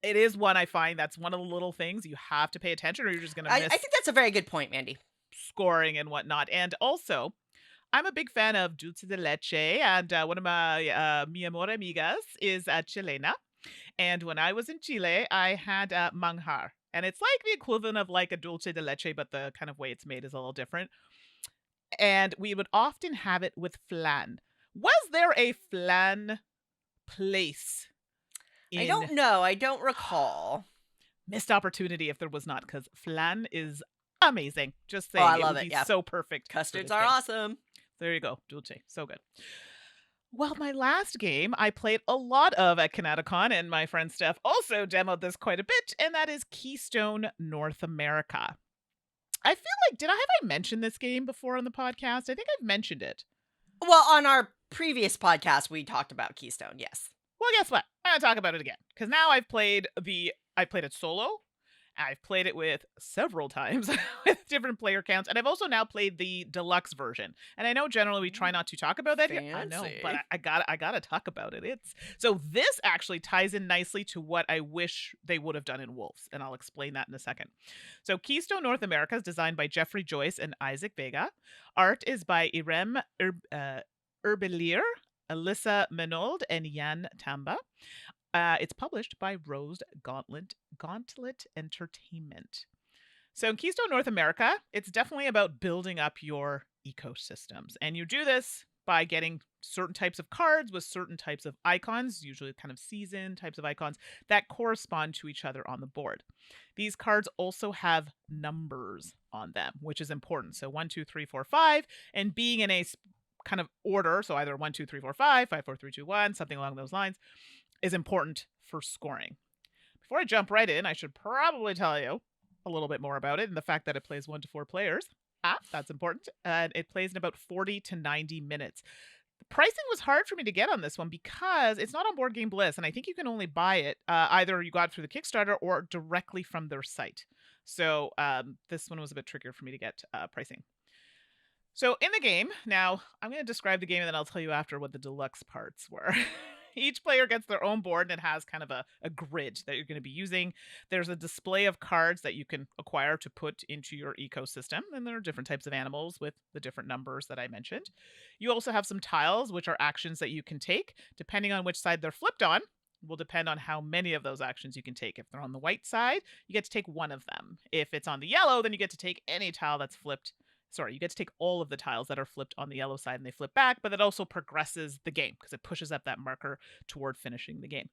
it is one I find that's one of the little things you have to pay attention, or you're just gonna I miss think that's a very good point, Mandy. scoring and whatnot. And also, I'm a big fan of dulce de leche, and one of my mi amor amigas is Chilena. And when I was in Chile, I had manjar. And it's like the equivalent of like a dulce de leche, but the kind of way it's made is a little different. And we would often have it with flan. Was there a flan place I in don't know. I don't recall. missed opportunity if there was not? Because flan is amazing. Just Oh, I saying, it love would it. be Yeah. so perfect for Custards this are game. awesome. There you go, dulce, so good. Well, my last game I played a lot of at CanadaCon, and my friend Steph also demoed this quite a bit, and that is Keystone North America. I feel like have I mentioned this game before on the podcast? I think I've mentioned it. Well, on our previous podcast, we talked about Keystone. Yes. Well, guess what? I'm gonna talk about it again because now I played it solo. I've played it with several times with different player counts, and I've also now played the deluxe version. And I know generally we try not to talk about that here. I know, but Fancy. I gotta talk about it. It's so this actually ties in nicely to what I wish they would have done in Wolves, and I'll explain that in a second. So Keystone North America is designed by Jeffrey Joyce and Isaac Vega. Art is by Herbelier, Alyssa Menold, and Jan Tamba. It's published by Rose Gauntlet Entertainment. So in Keystone North America, it's definitely about building up your ecosystems. And you do this by getting certain types of cards with certain types of icons, usually kind of season types of icons that correspond to each other on the board. These cards also have numbers on them, which is important. So 1, 2, 3, 4, 5, and being in a kind of order, so either 1, 2, 3, 4, 5, 5, 4, 3, 2, 1, something along those lines, is important for scoring. Before I jump right in, I should probably tell you a little bit more about it and the fact that it plays 1 to 4 players. That's important. And it plays in about 40 to 90 minutes. The pricing was hard for me to get on this one because it's not on Board Game Bliss, and I think you can only buy it either you got it through the Kickstarter or directly from their site. So this one was a bit trickier for me to get pricing. So in the game, now I'm going to describe the game and then I'll tell you after what the deluxe parts were. Each player gets their own board and it has kind of a grid that you're going to be using. There's a display of cards that you can acquire to put into your ecosystem, and there are different types of animals with the different numbers that I mentioned. You also have some tiles, which are actions that you can take. Depending on which side they're flipped on, will depend on how many of those actions you can take. If they're on the white side, you get to take one of them. If it's on the yellow, then you get to take any tile that's flipped. Sorry, you get to take all of the tiles that are flipped on the yellow side and they flip back, but it also progresses the game because it pushes up that marker toward finishing the game.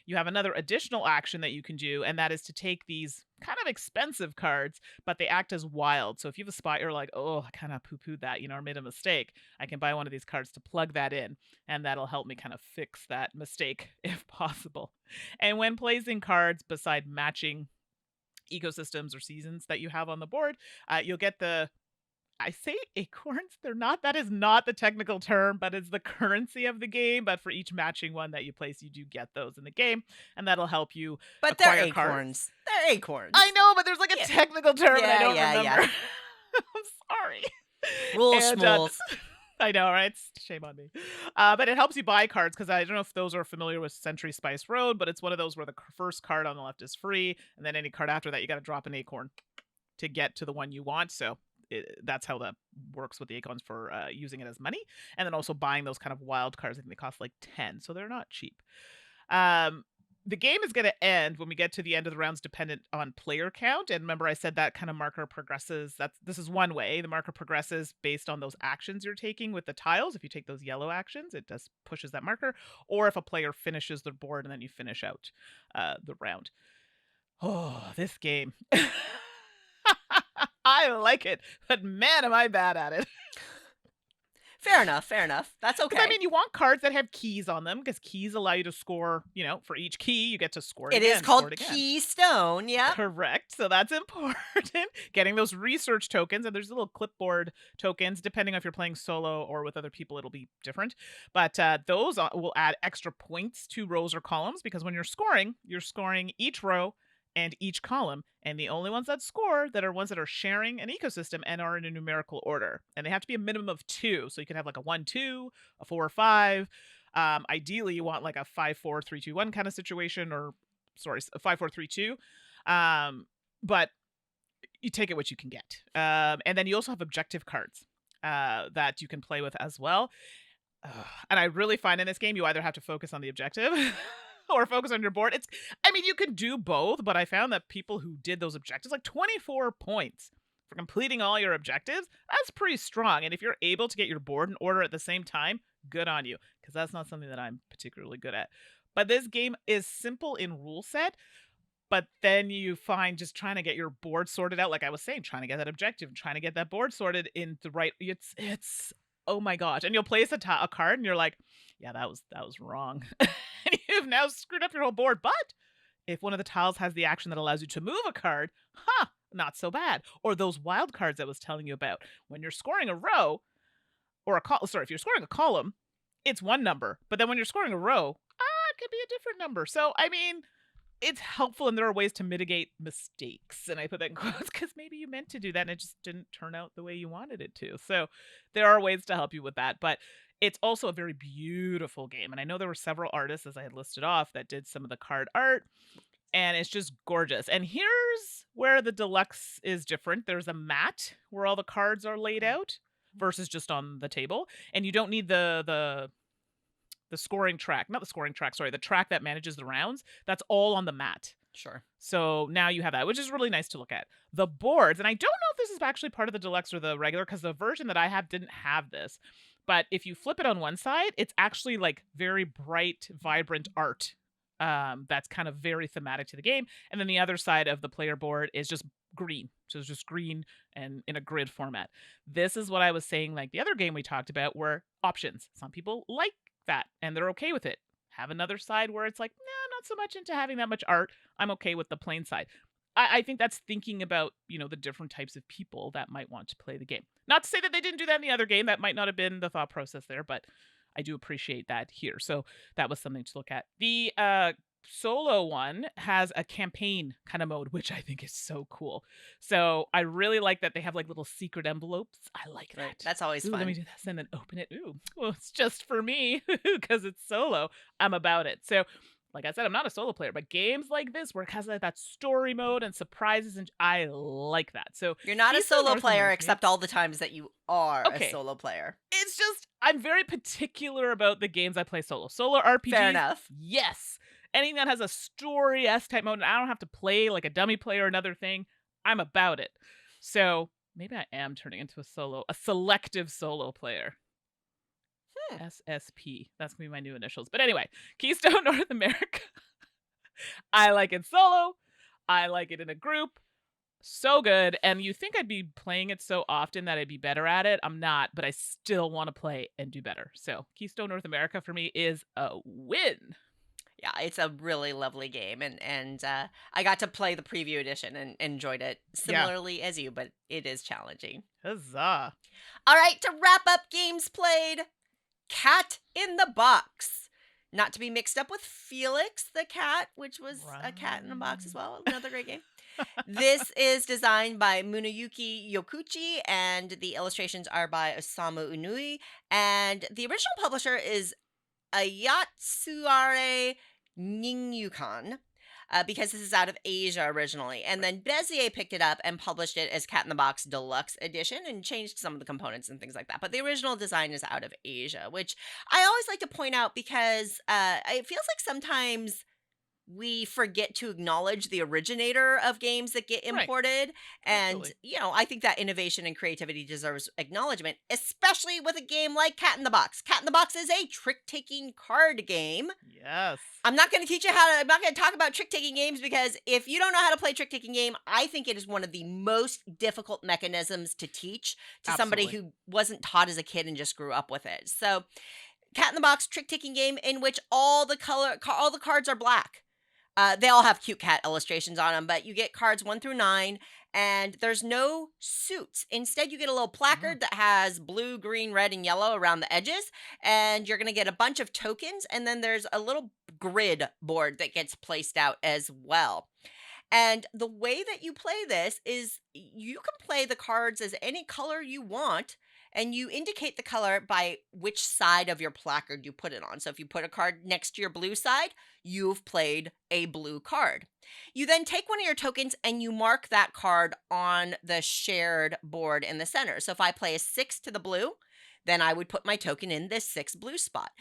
You have another additional action that you can do, and that is to take these kind of expensive cards, but they act as wild. So if you have a spot you're like, oh, I kind of poo-pooed that, or made a mistake, I can buy one of these cards to plug that in, and that'll help me kind of fix that mistake if possible. And when placing cards beside matching ecosystems or seasons that you have on the board, you'll get I say acorns. They're not. That is not the technical term, but it's the currency of the game. But for each matching one that you place, you do get those in the game, and that'll help you But they're acquire cards. acorns. They're acorns. I know, but there's like a Yeah. technical term and I Yeah, don't yeah, remember. yeah. I'm sorry. Rules, And, schmools. I know, right? Shame on me. But it helps you buy cards because I don't know if those are familiar with Century Spice Road, but it's one of those where the first card on the left is free, and then any card after that, you got to drop an acorn to get to the one you want. So that's how that works with the acorns for using it as money, and then also buying those kind of wild cards. I think they cost like 10, so they're not cheap. The game is going to end when we get to the end of the rounds, dependent on player count. And remember, I said that kind of marker progresses. This is one way the marker progresses based on those actions you're taking with the tiles. If you take those yellow actions, it just pushes that marker. Or if a player finishes their board and then you finish out the round. Oh, this game. I like it, but man, am I bad at it. Fair enough. Fair enough. That's okay. I mean, you want cards that have keys on them because keys allow you to score, for each key, you get to score it It again. is called score it again. Keystone. Yeah. Correct. So that's important. Getting those research tokens, and there's little clipboard tokens. Depending on if you're playing solo or with other people, it'll be different. But those will add extra points to rows or columns because when you're scoring each row and each column, and the only ones that score that are ones that are sharing an ecosystem and are in a numerical order, and they have to be a minimum of 2. So you can have like a 1-2, a 4-5. Ideally, you want like a 5-4-3-2-1 kind of situation, or sorry, a 5-4-3-2. But you take it what you can get, and then you also have objective cards that you can play with as well. And I really find in this game, you either have to focus on the objective or focus on your board. You can do both, but I found that people who did those objectives, like 24 points for completing all your objectives, that's pretty strong. And if you're able to get your board in order at the same time, good on you, because that's not something that I'm particularly good at. But this game is simple in rule set, but then you find just trying to get your board sorted out, like I was saying, trying to get that objective, trying to get that board sorted in the right, it's oh my gosh. And you'll place a card and you're like, yeah, that was wrong. And you've now screwed up your whole board. But if one of the tiles has the action that allows you to move a card, not so bad. Or those wild cards I was telling you about. When you're scoring a row, or if you're scoring a column, it's one number. But then when you're scoring a row, it could be a different number. So, it's helpful, and there are ways to mitigate mistakes. And I put that in quotes because maybe you meant to do that and it just didn't turn out the way you wanted it to. So there are ways to help you with that. But it's also a very beautiful game. And I know there were several artists, as I had listed off, that did some of the card art. And it's just gorgeous. And here's where the deluxe is different. There's a mat where all the cards are laid out versus just on the table. And you don't need the scoring track, not the scoring track, sorry, the track that manages the rounds. That's all on the mat. Sure. So now you have that, which is really nice to look at. The boards, and I don't know if this is actually part of the deluxe or the regular, because the version that I have didn't have this. But if you flip it on one side, it's actually like very bright, vibrant art. That's kind of very thematic to the game. And then the other side of the player board is just green. So it's just green and in a grid format. This is what I was saying, like the other game we talked about, were options. Some people like that and they're okay with it. Have another side where it's like, nah, I'm not so much into having that much art. I'm okay with the plain side. I think that's thinking about, the different types of people that might want to play the game. Not to say that they didn't do that in the other game. That might not have been the thought process there, but I do appreciate that here. So that was something to look at. The solo one has a campaign kind of mode, which I think is so cool. So I really like that they have like little secret envelopes. I like Right. that. That's always Ooh, let me fun. do this and then open it. Ooh, well, it's just for me because it's solo. I'm about it. So, like I said, I'm not a solo player, but games like this where it has like that story mode and surprises, and I like that. So, You're not a Keystone solo North player America, except all the times that you are a okay, solo player. it's just I'm very particular about the games I play solo. Solo Fair RPGs, enough. yes. Anything that has a story S type mode, and I don't have to play like a dummy player or another thing, I'm about it. So maybe I am turning into a selective solo player. Hmm. SSP. That's gonna be my new initials. But anyway, Keystone North America. I like it solo. I like it in a group. So good. And you think I'd be playing it so often that I'd be better at it. I'm not, but I still want to play and do better. So Keystone North America for me is a win. Yeah, it's a really lovely game, and I got to play the preview edition and enjoyed it Yeah. similarly as you, but it is challenging. Huzzah. All right, to wrap up games played, Cat in the Box. Not to be mixed up with Felix the Cat, which was a cat in a box as Right. well. Another great game. This is designed by Muneyuki Yokuchi, and the illustrations are by Osamu Inui. And the original publisher is Ayatsuare Ningyukan, because this is out of Asia originally. And then Bezier picked it up and published it as Cat in the Box Deluxe Edition and changed some of the components and things like that. But the original design is out of Asia, which I always like to point out because it feels like sometimes we forget to acknowledge the originator of games that get Right. imported. And, Absolutely. I think that innovation and creativity deserves acknowledgement, especially with a game like Cat in the Box. Cat in the Box is a trick taking card game. Yes. I'm not going to I'm not going to talk about trick taking games because if you don't know how to play trick taking game, I think it is one of the most difficult mechanisms to teach to somebody Absolutely. who wasn't taught as a kid and just grew up with it. So, Cat in the Box trick taking game in which all the cards are black. They all have cute cat illustrations on them, but you get cards 1 through 9, and there's no suits. Instead, you get a little Mm. placard that has blue, green, red, and yellow around the edges, and you're going to get a bunch of tokens, and then there's a little grid board that gets placed out as well. And the way that you play this is you can play the cards as any color you want, and you indicate the color by which side of your placard you put it on. So if you put a card next to your blue side, you've played a blue card. You then take one of your tokens and you mark that card on the shared board in the center. So if I play a 6 to the blue, then I would put my token in this 6 blue spot,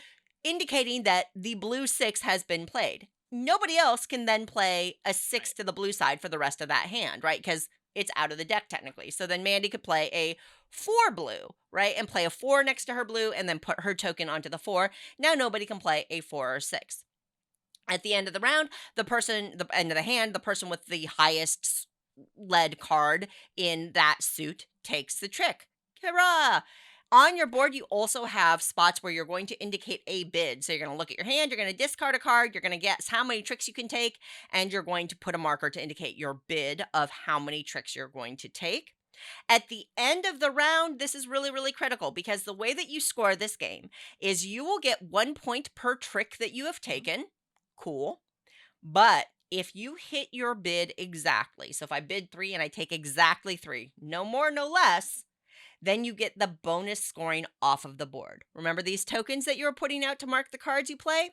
indicating that the blue 6 has been played. Nobody else can then play a 6 Right. to the blue side for the rest of that hand, right? Because it's out of the deck technically. So then Mandy could play a 4 blue, right? And play a 4 next to her blue and then put her token onto the 4. Now nobody can play a 4 or 6. At the end of the round, the end of the hand, the person with the highest lead card in that suit takes the trick. Hurrah! On your board, you also have spots where you're going to indicate a bid. So you're going to look at your hand, you're going to discard a card, you're going to guess how many tricks you can take, and you're going to put a marker to indicate your bid of how many tricks you're going to take. At the end of the round, this is really, really critical because the way that you score this game is you will get 1 point per trick that you have Mhm. taken. Cool. But if you hit your bid exactly, so if I bid 3 and I take exactly 3, no more, no less, then you get the bonus scoring off of the board. Remember these tokens that you're putting out to mark the cards you play?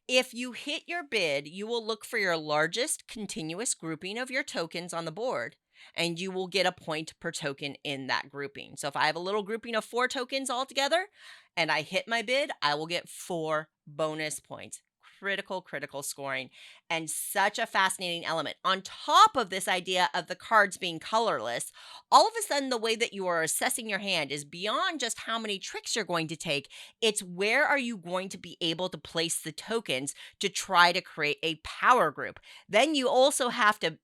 If you hit your bid, you will look for your largest continuous grouping of your tokens on the board, and you will get a point per token in that grouping. So if I have a little grouping of 4 tokens altogether and I hit my bid, I will get 4 bonus points. Critical, critical scoring, and such a fascinating element. On top of this idea of the cards being colorless, all of a sudden the way that you are assessing your hand is beyond just how many tricks you're going to take. It's where are you going to be able to place the tokens to try to create a power group. Then you also have to,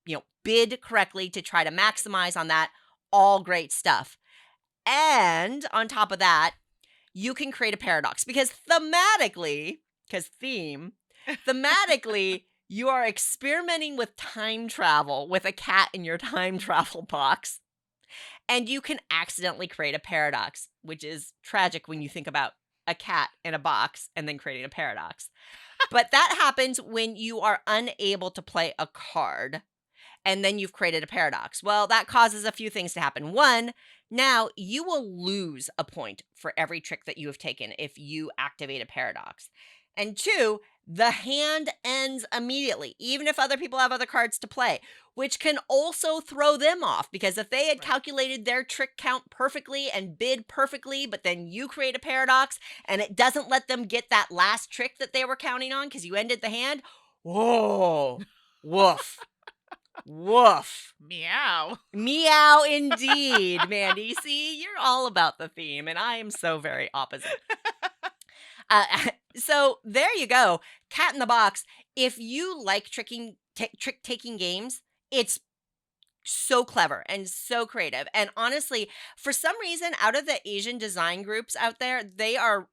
bid correctly to try to Right. maximize on that. All great stuff. And on top of that, you can create a paradox because thematically, you are experimenting with time travel with a cat in your time travel box, and you can accidentally create a paradox, which is tragic when you think about a cat in a box and then creating a paradox. But that happens when you are unable to play a card and then you've created a paradox. Well, that causes a few things to happen. One, now you will lose a point for every trick that you have taken if you activate a paradox. And two, the hand ends immediately, even if other people have other cards to play, which can also throw them off because if they had Right. calculated their trick count perfectly and bid perfectly, but then you create a paradox and it doesn't let them get that last trick that they were counting on because you ended the hand, whoa, woof. Woof. Meow. Meow indeed, Mandy. See, you're all about the theme, and I am so very opposite. Uh, so there you go. Cat in the box. If you like trick taking games, it's so clever and so creative. And honestly, for some reason, out of the Asian design groups out there, they are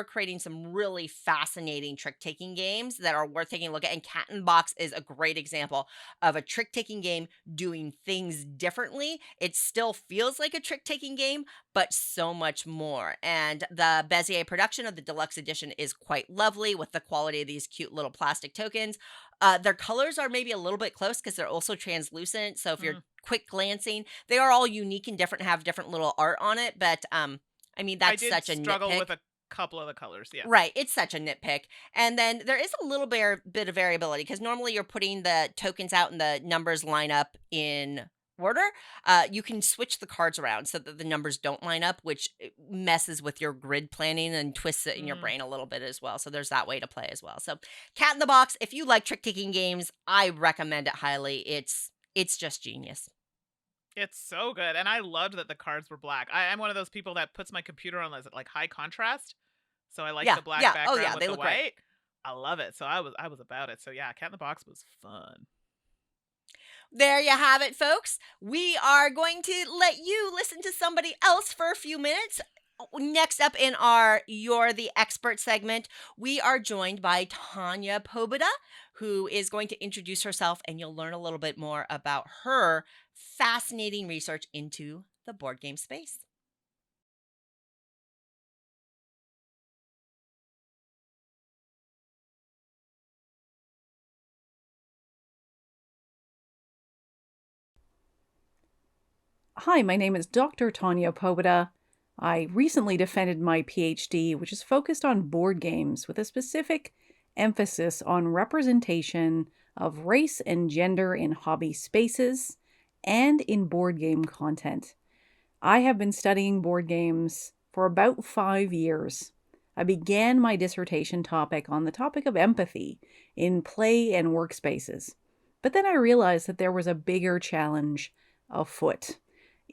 creating some really fascinating trick-taking games that are worth taking a look at. And Cat in the Box is a great example of a trick-taking game doing things differently. It still feels like a trick-taking game, but so much more. And the Bezier production of the deluxe edition is quite lovely with the quality of these cute little plastic tokens. Their colors are maybe a little bit close because they're also translucent. So if you're Mm. quick glancing, they are all unique and different, have different little art on it. But I mean, I that's did such a struggle nitpick. with a couple of the colors, yeah. Right, it's such a nitpick. And then there is a little bit of variability because normally you're putting the tokens out and the numbers line up in order. You can switch the cards around so that the numbers don't line up, which messes with your grid planning and twists it in your Mm. brain a little bit as well. So there's that way to play as well. So Cat in the Box, if you like trick taking games, I recommend it highly. It's just genius. It's so good, and I loved that the cards were black. I'm one of those people that puts my computer on, like, high contrast, so I like Yeah, the black yeah. Oh background yeah, with they the look great. white. I love it, so I was about it. So, yeah, Cat in the Box was fun. There you have it, folks. We are going to let you listen to somebody else for a few minutes. Next up in our You're the Expert segment, we are joined by Tanya Pobuda, who is going to introduce herself, and you'll learn a little bit more about her fascinating research into the board game space. Hi, my name is Dr. Tanya Pobuda. I recently defended my PhD, which is focused on board games with a specific emphasis on representation of race and gender in hobby spaces and in board game content. I have been studying board games for about 5 years. I began my dissertation topic on the topic of empathy in play and workspaces. But then I realized that there was a bigger challenge afoot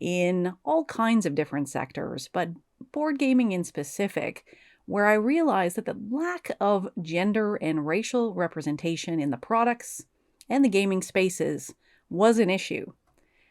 in all kinds of different sectors, but board gaming in specific, where I realized that the lack of gender and racial representation in the products and the gaming spaces was an issue.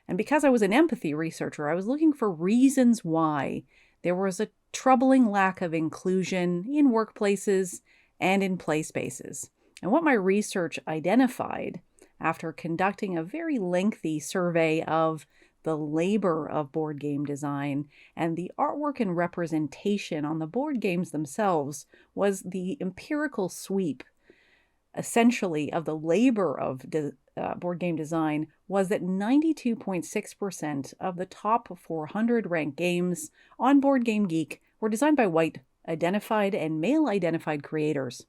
And because I was an empathy researcher, I was looking for reasons why there was a troubling lack of inclusion in workplaces and in play spaces. And what my research identified after conducting a very lengthy survey of the labor of board game design and the artwork and representation on the board games themselves was the empirical sweep, essentially, of the labor of board game design was that 92.6% of the top 400 ranked games on Board Game Geek were designed by white identified and male identified creators.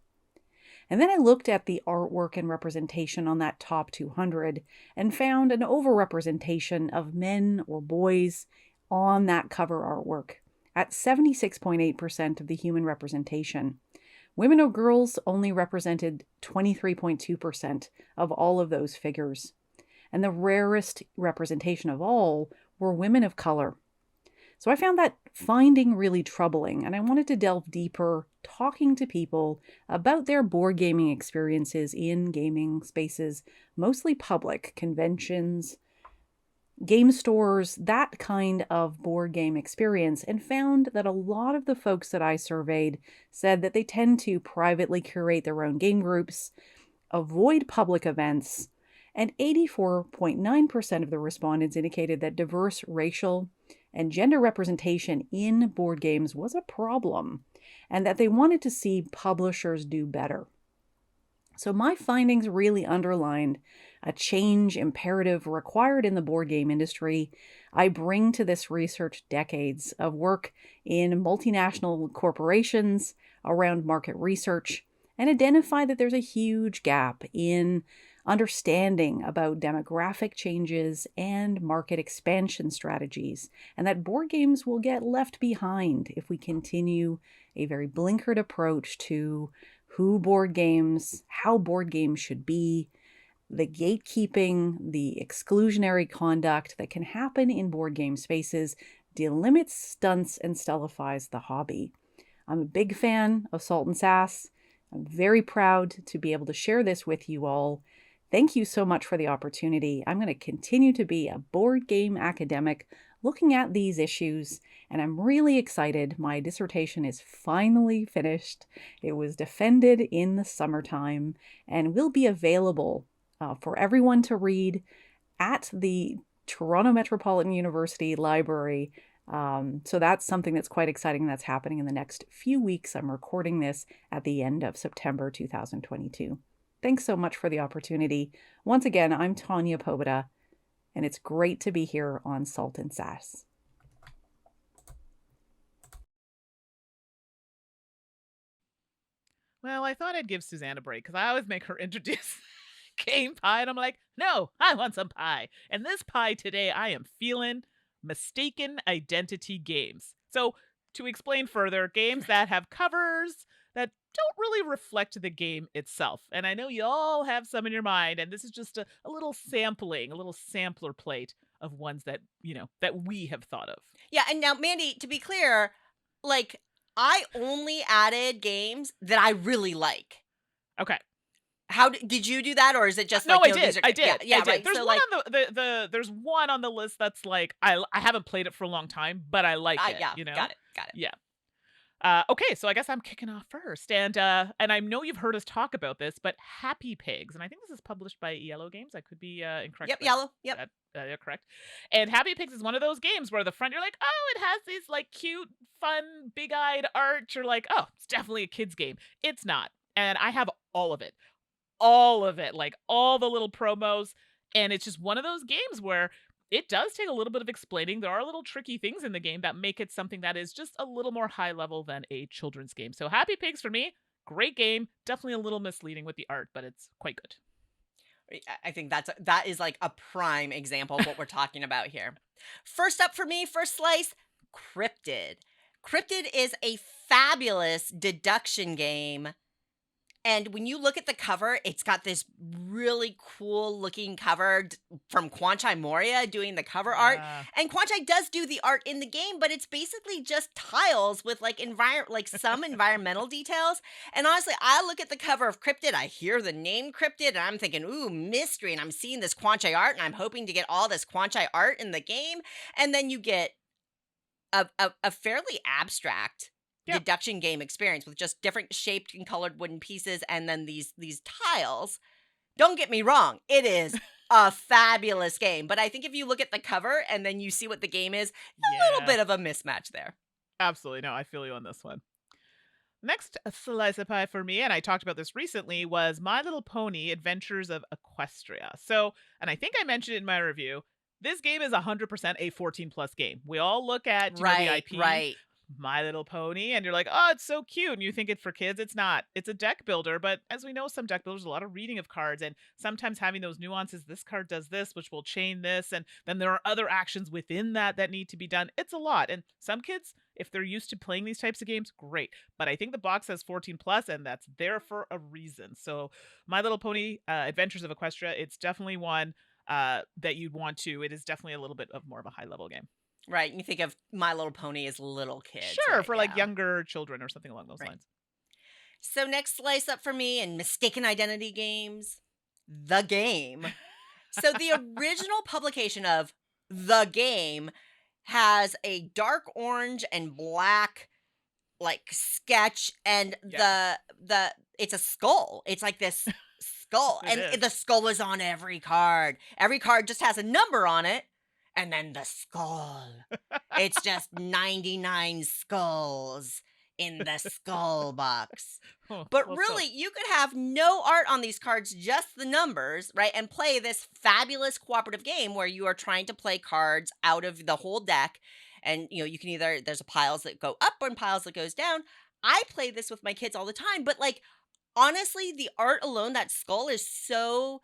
And then I looked at the artwork and representation on that top 200 and found an overrepresentation of men or boys on that cover artwork at 76.8% of the human representation. Women or girls only represented 23.2% of all of those figures. And the rarest representation of all were women of color. So I found that finding really troubling, and I wanted to delve deeper, talking to people about their board gaming experiences in gaming spaces, mostly public conventions, game stores, that kind of board game experience, and found that a lot of the folks that I surveyed said that they tend to privately curate their own game groups, avoid public events, and 84.9% of the respondents indicated that diverse racial and gender representation in board games was a problem, and that they wanted to see publishers do better. So my findings really underlined a change imperative required in the board game industry. I bring to this research decades of work in multinational corporations around market research and identify that there's a huge gap in understanding about demographic changes and market expansion strategies, and that board games will get left behind if we continue a very blinkered approach to how board games should be, the gatekeeping, the exclusionary conduct that can happen in board game spaces delimits, stunts, and stellifies the hobby. I'm a big fan of Salt and Sass. I'm very proud to be able to share this with you all. Thank you so much for the opportunity. I'm going to continue to be a board game academic looking at these issues, and I'm really excited. My dissertation is finally finished. It was defended in the summertime and will be available for everyone to read at the Toronto Metropolitan University Library. So that's something that's quite exciting that's happening in the next few weeks. I'm recording this at the end of September 2022. Thanks so much for the opportunity. Once again, I'm Tanya Pobuda, and it's great to be here on Salt and Sass. Well, I thought I'd give Suzanne a break because I always make her introduce game pie, and I'm like, no, I want some pie. And this pie today, I am feeling mistaken identity games. So, to explain further, games that have covers that don't really reflect the game itself. And I know you all have some in your mind, and this is just a little sampling, a little sampler plate of ones that, that we have thought of. Yeah, and now, Mandi, to be clear, like, I only added games that I really like. Okay. How did you do that, or is it just No, like, I did. these are, I did. yeah, I did. right. There's So one like, on there's one on the list that's like I haven't played it for a long time, but I like it. yeah, You know. got it. Yeah. Okay, so I guess I'm kicking off first, and I know you've heard us talk about this, but Happy Pigs, and I think this is published by Yellow Games. I could be incorrect. Yep, Yellow. Yep. Yeah, correct. And Happy Pigs is one of those games where the front you're like, oh, it has these like cute, fun, big-eyed art. You're like, oh, it's definitely a kids game. It's not, and I have all of it, like all the little promos, and it's just one of those games where it does take a little bit of explaining. There are little tricky things in the game that make it something that is just a little more high level than a children's game. So Happy Pigs for me, great game. Definitely a little misleading with the art, but it's quite good. I think that is like a prime example of what we're talking about here. First up for me, first slice, Cryptid. Cryptid is a fabulous deduction game. And when you look at the cover, it's got this really cool looking cover from Kwanchai Moria doing the cover art. And Kwanchai does do the art in the game, but it's basically just tiles with like some environmental details. And honestly, I look at the cover of Cryptid, I hear the name Cryptid, and I'm thinking, ooh, mystery. And I'm seeing this Kwanchai art, and I'm hoping to get all this Kwanchai art in the game. And then you get a fairly abstract deduction game experience with just different shaped and colored wooden pieces and then these tiles. Don't get me wrong, it is a fabulous game, but I think if you look at the cover and then you see what the game is, a little bit of a mismatch there. Absolutely. No, I feel you on this one. Next slice of pie for me, and I talked about this recently, was My Little Pony Adventures of Equestria. So, and I think I mentioned it in my review, this game is 100% a 14 plus game. We all look at the IP. Right. My Little Pony, and you're like, oh, it's so cute, and you think it's for kids. It's not. It's a deck builder, but as we know, some deck builders, a lot of reading of cards, and sometimes having those nuances. This card does this, which will chain this, and then there are other actions within that need to be done. It's a lot, and some kids, if they're used to playing these types of games, great. But I think the box says 14 plus, and that's there for a reason. So My Little Pony Adventures of Equestria, it's definitely one that you'd want to. It is definitely a little bit of more of a high level game. Right. You think of My Little Pony as little kids. Sure, right? for like younger children or something along those lines. So next slice up for me in mistaken identity games, The Game. So the original publication of The Game has a dark orange and black like sketch, and the it's a skull. It's like this skull, and the skull is on every card. Every card just has a number on it. and then the skull. It's just 99 skulls in the skull box. Oh, But well, still. really, you could have no art on these cards, just the numbers, right? And play this fabulous cooperative game where you are trying to play cards out of the whole deck. And you can either there's a piles that go up and piles that goes down. I play this with my kids all the time, but like honestly, the art alone, that skull is so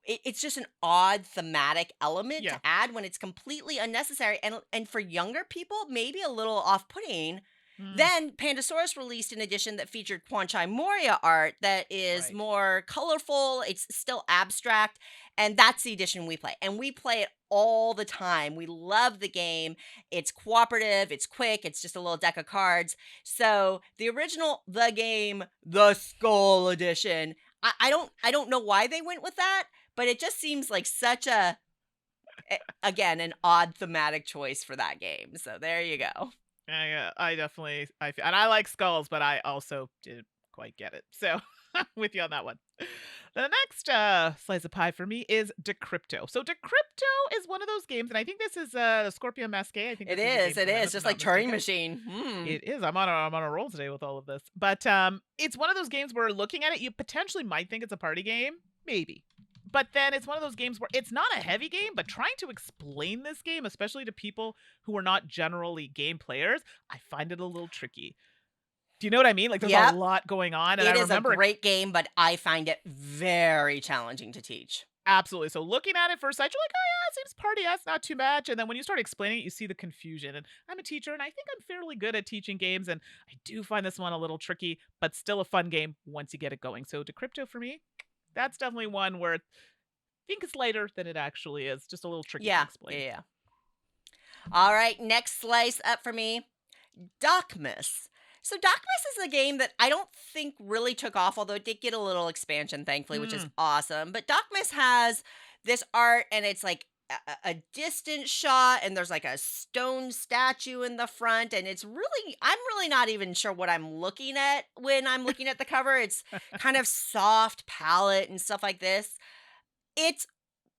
it's just an odd thematic element to Yeah. add when it's completely unnecessary and for younger people maybe a little off-putting. Mm, Then Pandasaurus released an edition that featured Quanchai Moria art that is right. more colorful, it's still abstract, and that's the edition we play. And we play it all the time. We love the game. It's cooperative, it's quick, it's just a little deck of cards. So, the original The Game, The Skull edition, I don't know why they went with that, but it just seems like such again, an odd thematic choice for that game. So there you go. I definitely and I like skulls, but I also didn't quite get it. So with you on that one. The next slice of pie for me is Decrypto. So Decrypto is one of those games, and I think this is Scorpio Masque. I think It this is the game is, for it them, is if I'm just not like Turing mistaken. Machine. Hmm. It is. I'm on a roll today with all of this. But it's one of those games where looking at it, you potentially might think it's a party game, maybe. But then it's one of those games where it's not a heavy game, but trying to explain this game, especially to people who are not generally game players, I find it a little tricky. Do you know what I mean? Like there's a Yep. lot going on, and I It is a remember great game, but I find it very challenging to teach. absolutely. So looking at it first sight, you're like, oh yeah, it seems party esque, not too much. And then when you start explaining it, you see the confusion. And I'm a teacher, and I think I'm fairly good at teaching games, and I do find this one a little tricky, but still a fun game once you get it going. So Decrypto for me, that's definitely one where I think it's lighter than it actually is, just a little tricky to Yeah, yeah, explain. yeah. All right, next slice up for me, Darkmas. So Darkmas is a game that I don't think really took off, although it did get a little expansion, thankfully, which is Mm, awesome. But Darkmas has this art, and it's like a distant shot, and there's like a stone statue in the front, and I'm really not even sure what I'm looking at when I'm looking at the cover. It's kind of soft palette and stuff like this. It's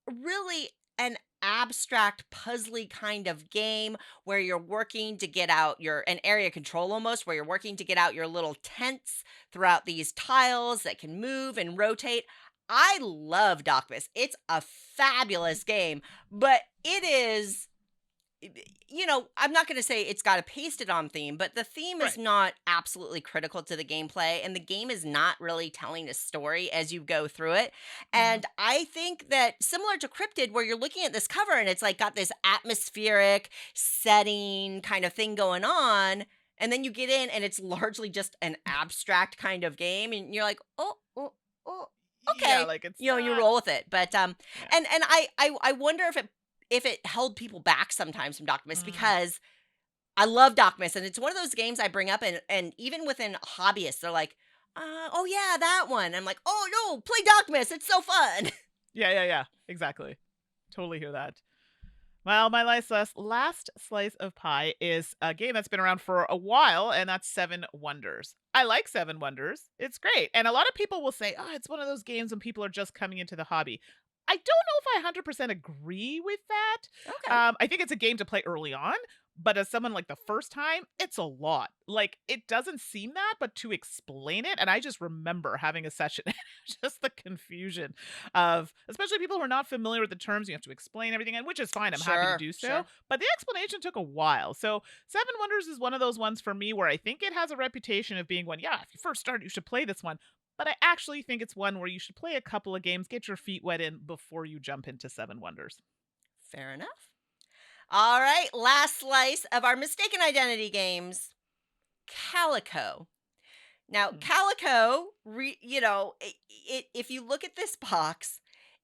really an abstract puzzly kind of game where you're working to get out your an area control almost where you're working to get out your little tents throughout these tiles that can move and rotate. I love Darkmas. It's a fabulous game, but it is I'm not going to say it's got a pasted on theme, but the theme is right. not absolutely critical to the gameplay, and the game is not really telling a story as you go through it. Hmm. And I think that similar to Cryptid, where you're looking at this cover and it's like got this atmospheric setting kind of thing going on, and then you get in and it's largely just an abstract kind of game, and you're like, oh, Yeah, okay, like it's you not. roll with it. But Yeah. and I wonder if it held people back sometimes from Docmas Mm, because I love Docmas and it's one of those games I bring up and even within hobbyists, they're like, oh yeah, that one. I'm like, oh no, play Docmas. It's so fun. yeah. Exactly. Totally hear that. Well, my last slice of pie is a game that's been around for a while, and that's Seven Wonders. I like Seven Wonders. It's great. And a lot of people will say, oh, it's one of those games when people are just coming into the hobby. I don't know if I 100% agree with that. Okay. I think it's a game to play early on, but as someone like the first time, it's a lot. Like, it doesn't seem that, but to explain it, and I just remember having a session, just the confusion of, especially people who are not familiar with the terms, you have to explain everything, and which is fine. I'm happy to Sure, do so. sure. But the explanation took a while. So, Seven Wonders is one of those ones for me where I think it has a reputation of being one, yeah, if you first start, you should play this one. But I actually think it's one where you should play a couple of games, get your feet wet in before you jump into Seven Wonders. Fair enough. All right, last slice of our mistaken identity games. Calico. Now, Mm. Calico, if you look at this box,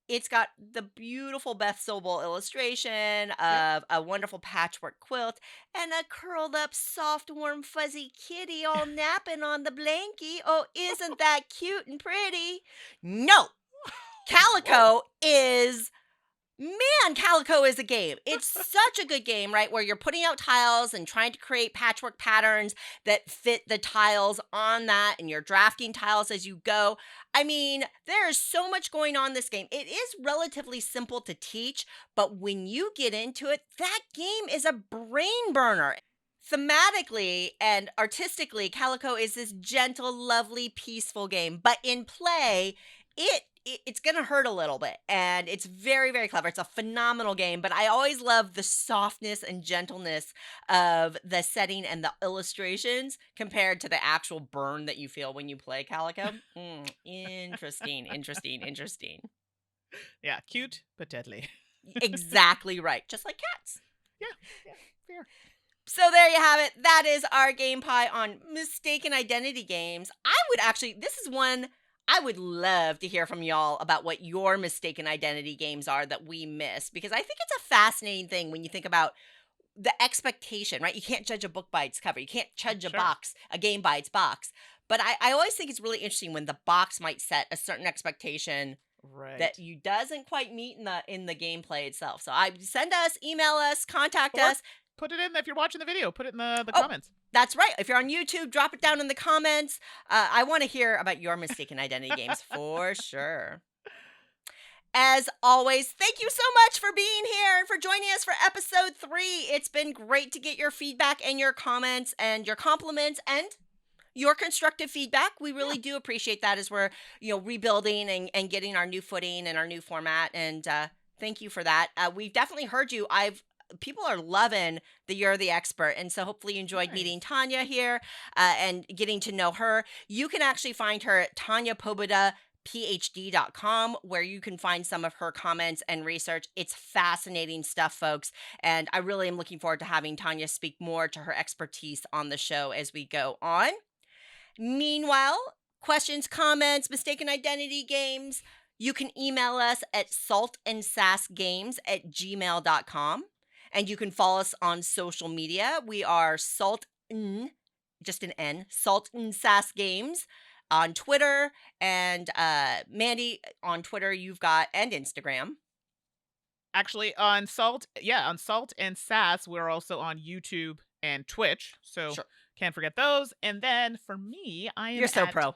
it's got the beautiful Beth Sobel illustration Yep. of a wonderful patchwork quilt and a curled up, soft, warm, fuzzy kitty all napping on the blankie. Oh, isn't that cute and pretty? No, Whoa. Calico is Man, Calico is a game. It's such a good game, right? Where you're putting out tiles and trying to create patchwork patterns that fit the tiles on that, and you're drafting tiles as you go. I mean, there is so much going on in this game. It is relatively simple to teach, but when you get into it, that game is a brain burner. Thematically and artistically, Calico is this gentle, lovely, peaceful game, but in play, it's going to hurt a little bit, and it's very, very clever. It's a phenomenal game, but I always love the softness and gentleness of the setting and the illustrations compared to the actual burn that you feel when you play Calico. Interesting, interesting, interesting. Yeah, cute but deadly. Exactly right. Just like cats. Yeah, fair. So there you have it. That is our game pie on mistaken identity games. This is one I would love to hear from y'all about what your mistaken identity games are that we missed, because I think it's a fascinating thing when you think about the expectation, right? You can't judge a book by its cover. You can't judge Sure. a game by its box. But I always think it's really interesting when the box might set a certain expectation Right. that you doesn't quite meet in the gameplay itself. So send us, email us, contact Or us. put it in if you're watching the video. Put it in the Oh, comments. That's right. If you're on YouTube, drop it down in the comments. I want to hear about your mistaken identity games for sure. As always, thank you so much for being here and for joining us for episode 3. It's been great to get your feedback and your comments and your compliments and your constructive feedback. We really do appreciate that as we're, rebuilding and getting our new footing and our new format. And thank you for that. We've definitely heard you. People are loving the You're the Expert. And so hopefully you enjoyed Nice. meeting Tanya here and getting to know her. You can actually find her at tanyapobudaphd.com, where you can find some of her comments and research. It's fascinating stuff, folks. And I really am looking forward to having Tanya speak more to her expertise on the show as we go on. Meanwhile, questions, comments, mistaken identity games, you can email us at saltandsassgames@gmail.com. And you can follow us on social media. We are just an N, Salt and Sass Games on Twitter. And Mandi, on Twitter, you've got, and Instagram. Actually, on Salt and Sass, we're also on YouTube and Twitch. So Sure. can't forget those. And then for me, I am You're so at, pro.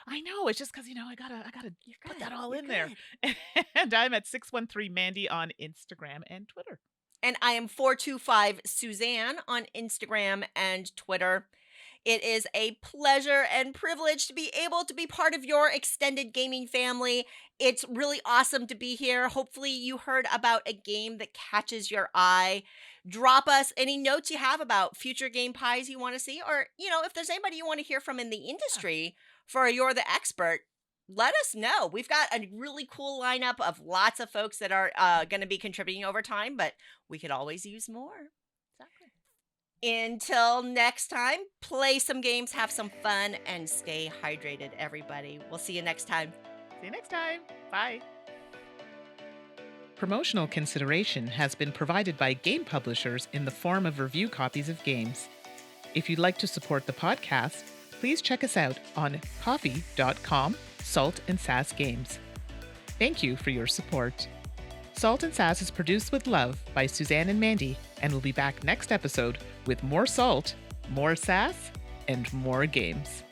I know, it's just because I gotta put that all in there. Good. And I'm at 613 Mandy on Instagram and Twitter. And I am 425 Suzanne on Instagram and Twitter. It is a pleasure and privilege to be able to be part of your extended gaming family. It's really awesome to be here. Hopefully you heard about a game that catches your eye. Drop us any notes you have about future game pies you want to see, or, if there's anybody you want to hear from in the industry for You're the Expert, let us know. We've got a really cool lineup of lots of folks that are going to be contributing over time, but we could always use more. Exactly. Until next time, play some games, have some fun, and stay hydrated, everybody. We'll see you next time. See you next time. Bye. Promotional consideration has been provided by game publishers in the form of review copies of games. If you'd like to support the podcast, please check us out on coffee.com, Salt and Sass Games. Thank you for your support. Salt and Sass is produced with love by Suzanne and Mandy, and we'll be back next episode with more salt, more sass, and more games.